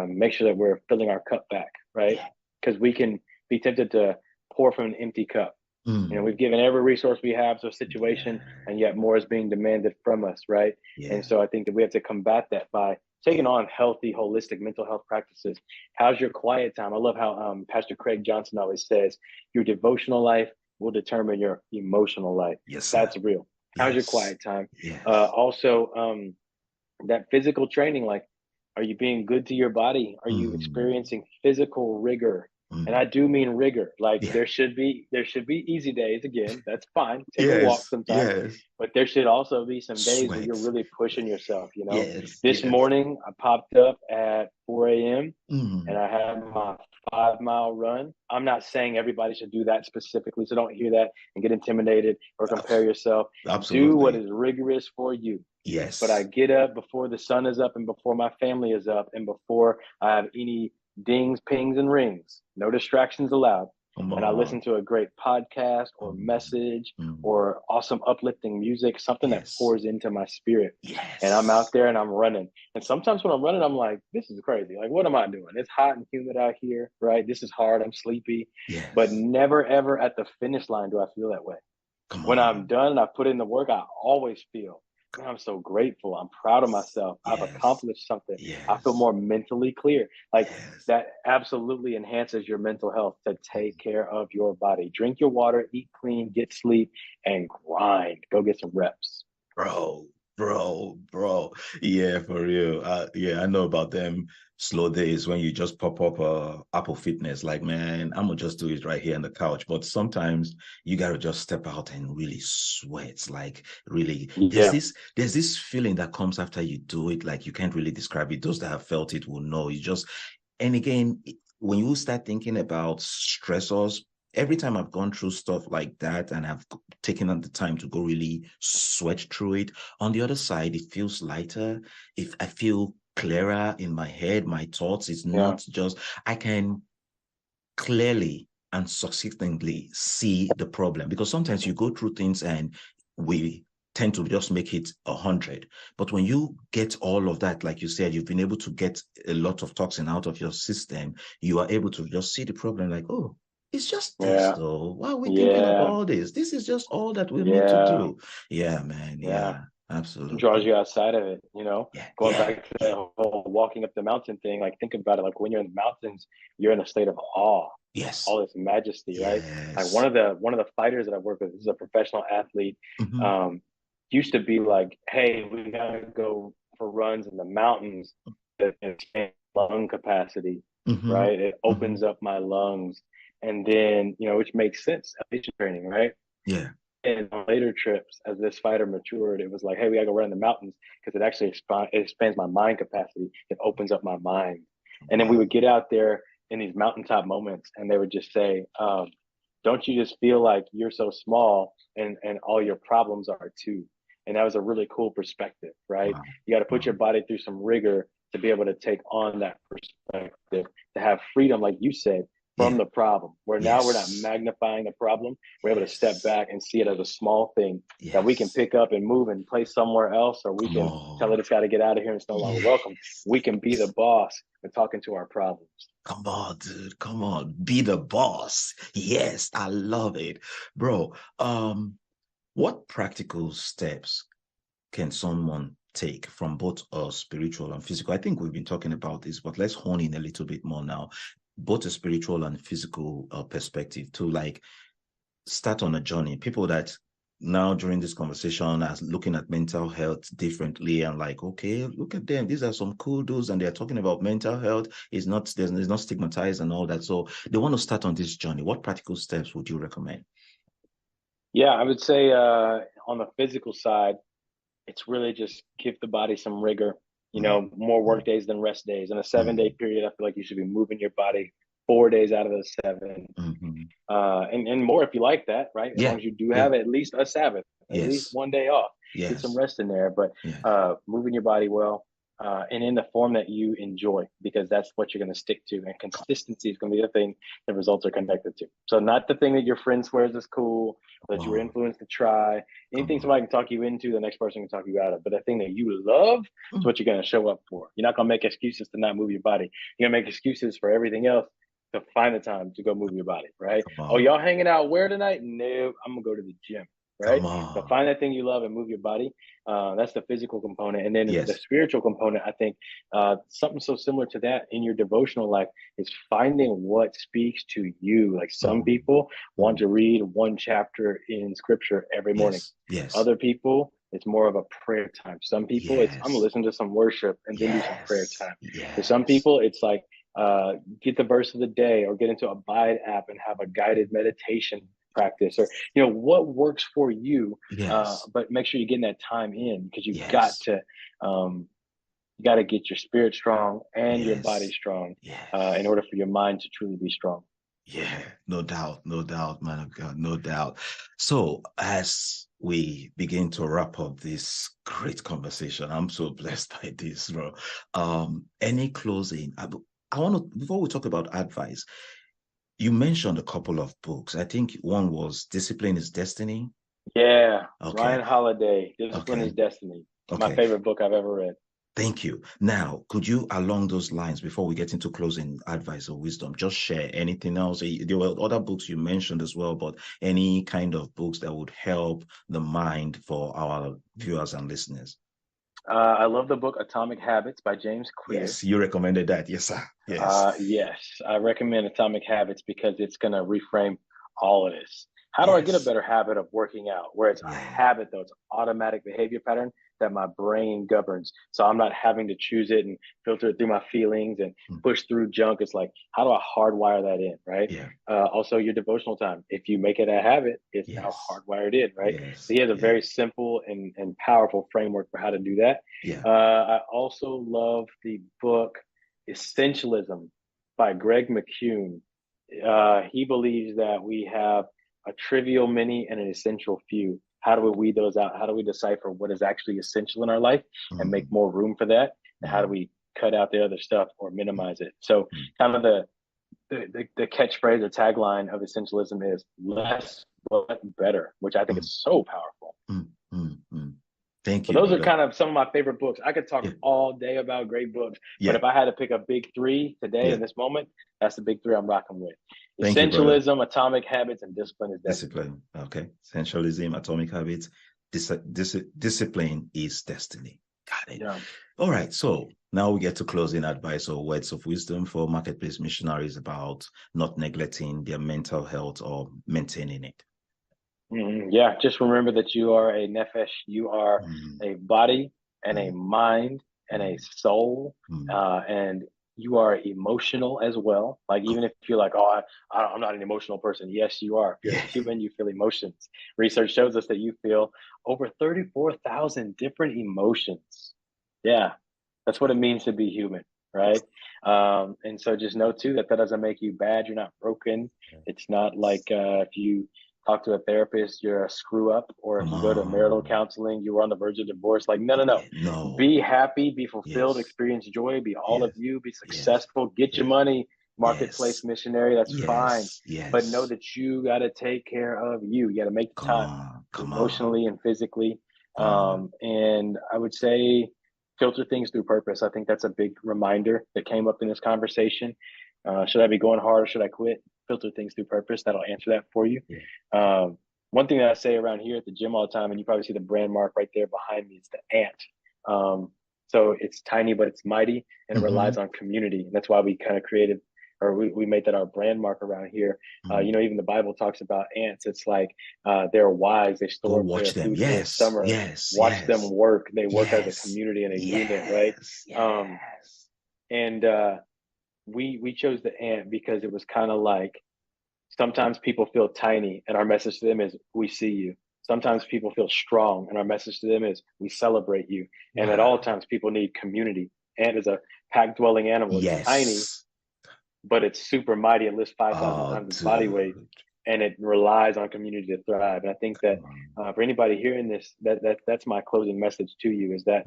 B: make sure that we're filling our cup back, right?
A: Yeah.
B: Because we can be tempted to pour from an empty cup. We've
A: Mm.
B: given every resource we have to a situation,
A: Yeah.
B: and yet more is being demanded from us, right? And
A: Yeah.
B: so I think that we have to combat that by
A: Yeah.
B: taking on healthy, holistic mental health practices. How's your quiet time? I love how Pastor Craig Johnson always says, your devotional life will determine your emotional life.
A: Yes, sir.
B: That's real. How's your
A: Yes.
B: quiet time?
A: Yes.
B: Also, that physical training, like, are you being good to your body? Are you
A: Mm.
B: experiencing physical rigor? And I
A: Mm.
B: do mean rigor. Like
A: Yeah.
B: there should be easy days again. That's fine. Take a walk
A: Yes.
B: sometimes.
A: Yes.
B: But there should also be some days where you're
A: Sweat.
B: really pushing yourself.
A: Yes.
B: This
A: Yes.
B: morning I popped up at 4 a.m. and
A: Mm.
B: I had my 5 mile run. I'm not saying everybody should do that specifically, so don't hear that and get intimidated or compare
A: Abs-
B: yourself. Do what
A: Absolutely.
B: is rigorous for you. But I
A: Yes.
B: get up before the sun is up and before my family is up and before I have any dings, pings, and rings. No distractions allowed.
A: Come
B: And I
A: on.
B: listen to a great podcast or
A: Mm.
B: message
A: Mm.
B: or awesome uplifting music, something that
A: Yes.
B: pours into my spirit. And I'm out
A: Yes.
B: there and I'm running. And sometimes when I'm running, I'm like, this is crazy. Like, what am I doing? It's hot and humid out here, right? This is hard. I'm sleepy. But
A: Yes.
B: never, ever at the finish line do I feel that way.
A: Come
B: When I'm
A: on.
B: done and I put in the work, I always feel, man, I'm so grateful. I'm proud of myself. I've
A: Yes.
B: accomplished something. I feel
A: Yes.
B: more mentally clear. Like
A: Yes.
B: that absolutely enhances your mental health to take care of your body. Drink your water, eat clean, get sleep, and grind. Go get some reps.
A: Bro, bro. Yeah, for real. Yeah, I know about them slow days when you just pop up Apple Fitness. Like, man, I'm gonna just do it right here on the couch. But sometimes you gotta just step out and really sweat. Like, really,
B: Yeah.
A: there's this feeling that comes after you do it. Like, you can't really describe it. Those that have felt it will know. And again, when you start thinking about stressors, every time I've gone through stuff like that and I've taken on the time to go really sweat through it, on the other side, it feels lighter. If I feel clearer in my head, my thoughts, it's
B: Yeah.
A: not just, I can clearly and succinctly see the problem, because sometimes you go through things and we tend to just make it 100. But when you get all of that, like you said, you've been able to get a lot of toxin out of your system, you are able to just see the problem like, oh, it's just this
B: Yeah.
A: though. Why are we thinking of
B: Yeah.
A: all this? This is just all that we need to
B: Yeah.
A: do. Yeah, man.
B: Yeah.
A: Yeah,
B: Draws
A: absolutely.
B: you outside of it,
A: Yeah,
B: going
A: yeah,
B: back to that
A: yeah.
B: whole walking up the mountain thing. Like, think about it. Like, when you're in the mountains, you're in a state of awe,
A: Yes,
B: all this majesty, right? Like,
A: yes.
B: one of the fighters that I work with, this is a professional athlete,
A: Mm-hmm.
B: um, used to be like, hey, we gotta go for runs in the mountains to expand lung capacity,
A: Mm-hmm.
B: right? It
A: Mm-hmm.
B: opens up my lungs. And then, which makes sense, elevation training, right?
A: Yeah.
B: And on later trips, as this fighter matured, it was like, hey, we gotta go run in the mountains because it actually expands my mind capacity. It opens up my mind. And then we
A: Wow.
B: would get out there in these mountaintop moments, and they would just say, "Don't you just feel like you're so small, and all your problems are too?" And that was a really cool perspective, right?
A: Wow.
B: You got to put
A: Wow.
B: your body through some rigor to be able to take on that perspective, to have freedom, like you said, from
A: Yeah.
B: the problem, where now we're not
A: Yes.
B: magnifying the problem. We're able to step
A: Yes.
B: back and see it as a small thing that we can
A: Yes.
B: pick up and move and place somewhere else, or we
A: Come
B: can tell it
A: on.
B: it's got to get out of here and it's no longer welcome.
A: Yes.
B: We can be the
A: Yes.
B: boss and talking to our problems.
A: Come on, dude. Come on. Be the boss. Yes, I love it. Bro, what practical steps can someone take from both a spiritual and physical? I think we've been talking about this, but let's hone in a little bit more now. Both a spiritual and physical perspective to like start on a journey. People that now during this conversation are looking at mental health differently and like, okay, look at them. These are some cool dudes and they're talking about mental health. It's not stigmatized and all that. So they want to start on this journey. What practical steps would you recommend?
B: Yeah, I would say on the physical side, it's really just give the body some rigor. More work
A: Mm,
B: days than rest days. In a 7 day
A: mm,
B: period, I feel like you should be moving your body 4 days out of the seven,
A: mm.
B: and more if you like that, right? As long
A: Yeah,
B: as you do
A: yeah,
B: have at least a Sabbath, at least
A: yes,
B: 1 day off, get some
A: yes,
B: rest in there. But
A: yes.
B: moving your body well, and in the form that you enjoy, because that's what you're going to stick to. And consistency is going to be the thing that results are connected to. So not the thing that your friend swears is cool,
A: Come
B: that you were
A: on,
B: influenced to try.
A: come
B: Anything
A: on.
B: somebody can talk you into, the next person can talk you out of. But the thing that you love is
A: Mm,
B: what you're going to show up for. You're not going to make excuses to not move your body. You're going to make excuses for everything else to find the time to go move your body, right?
A: come
B: Oh,
A: on,
B: y'all hanging out where tonight? No, I'm gonna go to the gym, right?
A: come
B: So
A: on.
B: find that thing you love and move your body. That's the physical component, and then the
A: Yes.
B: spiritual component. I think something so similar to that in your devotional life is finding what speaks to you. Like, some
A: Mm,
B: people want
A: mm.
B: to read one chapter in Scripture every morning.
A: Yes, yes,
B: Other people, it's more of a prayer time. Some people, it's I'm gonna
A: yes,
B: listen to some worship and then do some prayer
A: yes,
B: time. For some
A: yes.
B: people, it's like uh, get the verse of the day or get into Abide app and have a guided meditation practice, or what works for you.
A: Yes,
B: But make sure you're getting that time in, because
A: yes,
B: you got to get your spirit strong and your body
A: yes,
B: strong in
A: yes.
B: order for your mind to truly be strong.
A: Yeah, no doubt, man of God, no doubt. So, as we begin to wrap up this great conversation, I'm so blessed by this, bro. Any closing? I want to, before we talk about advice, you mentioned a couple of books. I think one was Discipline is Destiny.
B: Yeah,
A: Okay,
B: Ryan Holiday, Discipline
A: okay,
B: is Destiny. My
A: okay.
B: favorite book I've ever read.
A: Thank you. Now, could you, along those lines, before we get into closing advice or wisdom, just share anything else? There were other books you mentioned as well, but any kind of books that would help the mind for our viewers and listeners?
B: I love the book Atomic Habits by James Clear.
A: Yes, you recommended that. Yes, sir. Yes.
B: Yes, I recommend Atomic Habits because it's going to reframe all of this. How do I get a
A: Yes.
B: better habit of working out? Where it's a
A: Yeah.
B: habit, though, it's automatic behavior pattern that my brain governs. So I'm not having to choose it and filter it through my feelings and
A: Mm.
B: push through junk. It's like, how do I hardwire that in, right?
A: Yeah.
B: Also, your devotional time. If you make it a habit, it's now
A: Yes.
B: hardwired in, right? So
A: Yes.
B: he has a
A: Yeah.
B: very simple and powerful framework for how to do that.
A: Yeah.
B: I also love the book Essentialism by Greg McCune. He believes that we have a trivial many and an essential few. How do we weed those out? How do we decipher what is actually essential in our life and make more room for that? And how do we cut out the other stuff or minimize it? So kind of the catchphrase or tagline of essentialism is less but better, which I think is so powerful.
A: Thank
B: So
A: you,
B: those are
A: brother.
B: kind of some of my favorite books. I could talk
A: Yeah.
B: all day about great books,
A: Yeah.
B: but if I had to pick a big three today in this moment, that's the big three I'm rocking with.
A: Thank you, brother.
B: Essentialism, atomic habits, and discipline is destiny.
A: Discipline. Okay. Essentialism, atomic habits, discipline is destiny. Got it.
B: Yeah.
A: All right. So now we get to closing advice or words of wisdom for Marketplace missionaries about not neglecting their mental health or maintaining it.
B: Yeah, just remember that you are a nephesh. You are a body and a mind and a soul, and you are emotional as well. Like even if you're like, oh, I'm not an emotional person. Yes, you are. If you're human, you feel emotions. Research shows us that you feel over 34,000 different emotions. Yeah, that's what it means to be human, right? And so just know too that doesn't make you bad. You're not broken. It's not like if you talk to a therapist, you're a screw up, or if you go to marital counseling, you were on the verge of divorce. Like, no. Be happy, be fulfilled, experience joy, be all of you, be successful, get your money, Marketplace missionary, that's fine. But know that you got to take care of you. You got to make the time emotionally and physically. And I would say filter things through purpose. I think that's a big reminder that came up in this conversation. Should I be going hard or should I quit? Filter things through purpose. That'll answer that for you. One thing that I say around here at the gym all the time, and you probably see the brand mark right there behind me, is the ant. So it's tiny, but it's mighty, and it relies on community. And that's why we kind of created, or we made that our brand mark around here. Even the Bible talks about ants. It's like they're wise. They store up their food for the summer. Watch them work. They work as a community and a unit, right? And we chose the ant because it was kind of like sometimes people feel tiny and our message to them is we see you. Sometimes people feel strong and our message to them is we celebrate you. And at all times people need community. Ant is a pack dwelling animal. It's tiny, but it's super mighty. It lifts 5,000 times its body weight, and it relies on community to thrive. And I think that for anybody hearing this, that's my closing message to you, is that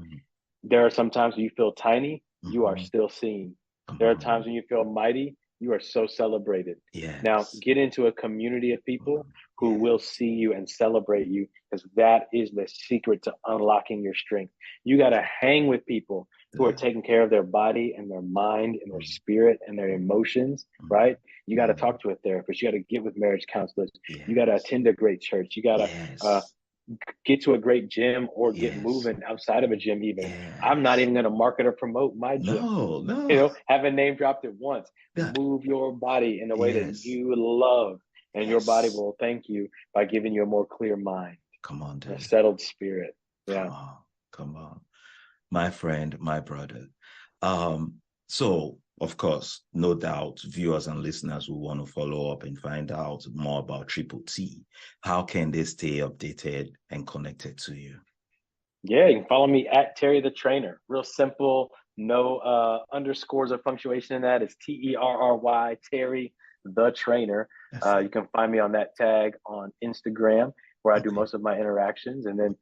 B: there are some times when you feel tiny, you are still seen. There are times when you feel mighty, you are so celebrated. Now get into a community of people who will see you and celebrate you, because that is the secret to unlocking your strength. You got to hang with people who are taking care of their body and their mind and their spirit and their emotions, right? You got to talk to a therapist. You got to get with marriage counselors. You got to attend a great church. You got to get to a great gym or get moving outside of a gym even. I'm not even going to market or promote my gym.
A: No.
B: Haven't name dropped it once. Move your body in a way that you love, and your body will thank you by giving you a more clear mind.
A: Come on, dude.
B: A settled spirit.
A: Come on. My friend, my brother. So of course, no doubt, viewers and listeners will want to follow up and find out more about Triple T. How can they stay updated and connected to you?
B: Yeah, you can follow me at Terry the Trainer. Real simple, no underscores or punctuation in that. It's TERRY, Terry the Trainer. You can find me on that tag on Instagram, where I do most of my interactions. And then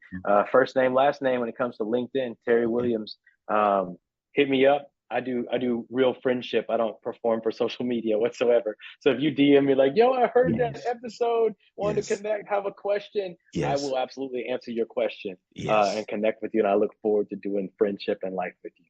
B: first name, last name when it comes to LinkedIn, Terry Williams. Hit me up. I do real friendship. I don't perform for social media whatsoever. So if you DM me like, yo, I heard that episode, wanted to connect, have a question, I will absolutely answer your question and connect with you. And I look forward to doing friendship and life with you.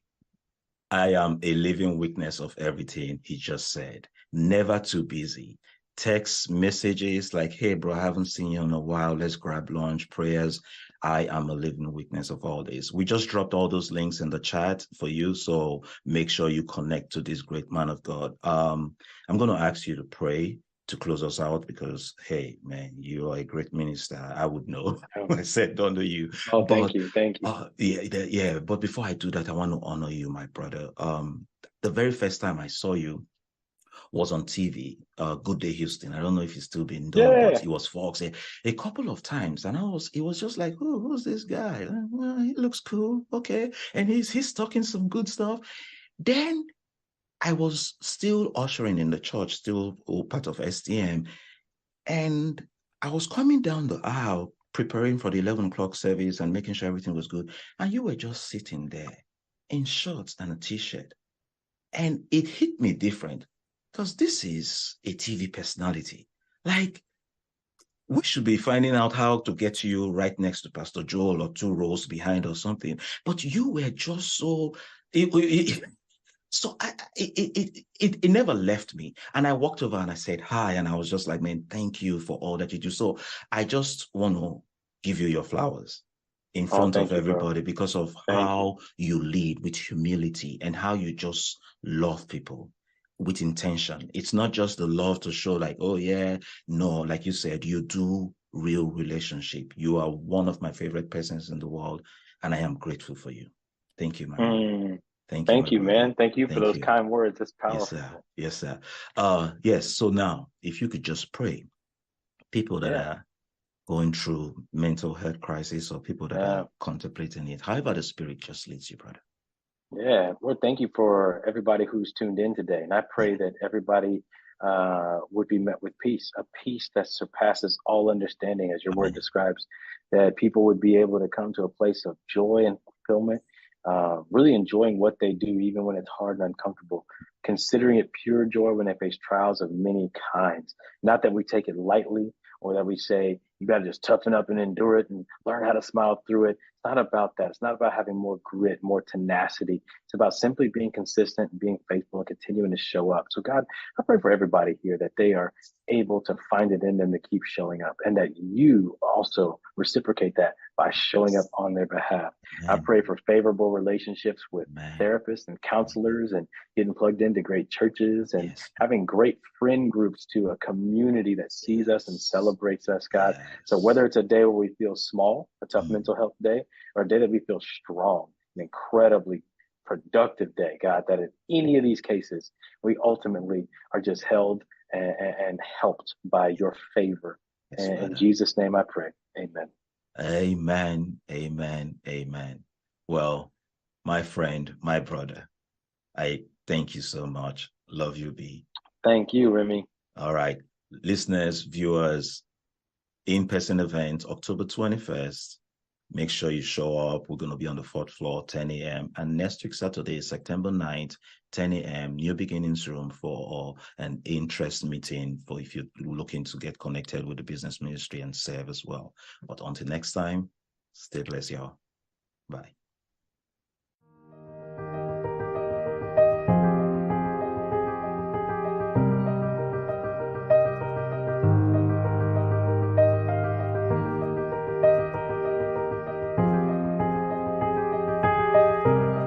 A: I am a living witness of everything he just said. Never too busy. Text messages like, hey, bro, I haven't seen you in a while. Let's grab lunch, prayers. I am a living witness of all this. We just dropped all those links in the chat for you. So make sure you connect to this great man of God. I'm going to ask you to pray to close us out because, hey, man, you are a great minister. I would know. I said, don't know you.
B: Oh, thank you. Thank
A: you. But before I do that, I want to honor you, my brother. The very first time I saw you was on TV, Good Day Houston. I don't know if it's still been done, but it was Fox a couple of times. And it was just like, oh, who's this guy? Well, he looks cool. Okay. And he's talking some good stuff. Then I was still ushering in the church, still part of STM. And I was coming down the aisle, preparing for the 11 o'clock service and making sure everything was good. And you were just sitting there in shorts and a t-shirt. And it hit me different because this is a TV personality. Like, we should be finding out how to get you right next to Pastor Joel or 2 rows behind or something. But you were just so... So it never left me. And I walked over and I said hi. And I was just like, man, thank you for all that you do. So I just want to give you your flowers in front of
B: thank you, bro.
A: everybody because of
B: Thank you.
A: how you lead with humility and how you just love people with intention. It's not just the love to show like, oh yeah, no, like you said, you do real relationship. You are one of my favorite persons in the world, and I am grateful for you. Thank you, my man. Thank you, my
B: Thank you,
A: brother.
B: man. Thank you for
A: Thank
B: those
A: you.
B: kind words. It's
A: Yes,
B: powerful.
A: sir. Yes, sir. Yes. So now, if you could just pray, people that are going through mental health crisis or people that are contemplating it, however the Spirit just leads you, brother.
B: Yeah. Well, thank you for everybody who's tuned in today. And I pray that everybody would be met with peace, a peace that surpasses all understanding, as your word describes, that people would be able to come to a place of joy and fulfillment, really enjoying what they do, even when it's hard and uncomfortable, considering it pure joy when they face trials of many kinds. Not that we take it lightly or that we say, you got to just toughen up and endure it and learn how to smile through it. It's not about that. It's not about having more grit, more tenacity. It's about simply being consistent and being faithful and continuing to show up. So, God, I pray for everybody here that they are able to find it in them to keep showing up, and that you also reciprocate that by showing up on their behalf. I pray for favorable relationships with therapists and counselors, and getting plugged into great churches, and having great friend groups to a community that sees us and celebrates us, God. So whether it's a day where we feel small, a tough mental health day, or a day that we feel strong, an incredibly productive day, God, that in any of these cases, we ultimately are just held and helped by your favor. And in Jesus' name I pray. Amen.
A: Amen. Amen. Amen. Well, my friend, my brother, I thank you so much. Love you, B.
B: Thank you, Remy.
A: All right. Listeners, viewers, in-person event, October 21st. Make sure you show up. We're going to be on the 4th floor, 10 a.m. And next week, Saturday, September 9th, 10 a.m., New Beginnings Room for an interest meeting for if you're looking to get connected with the business ministry and serve as well. But until next time, stay blessed, y'all. Bye.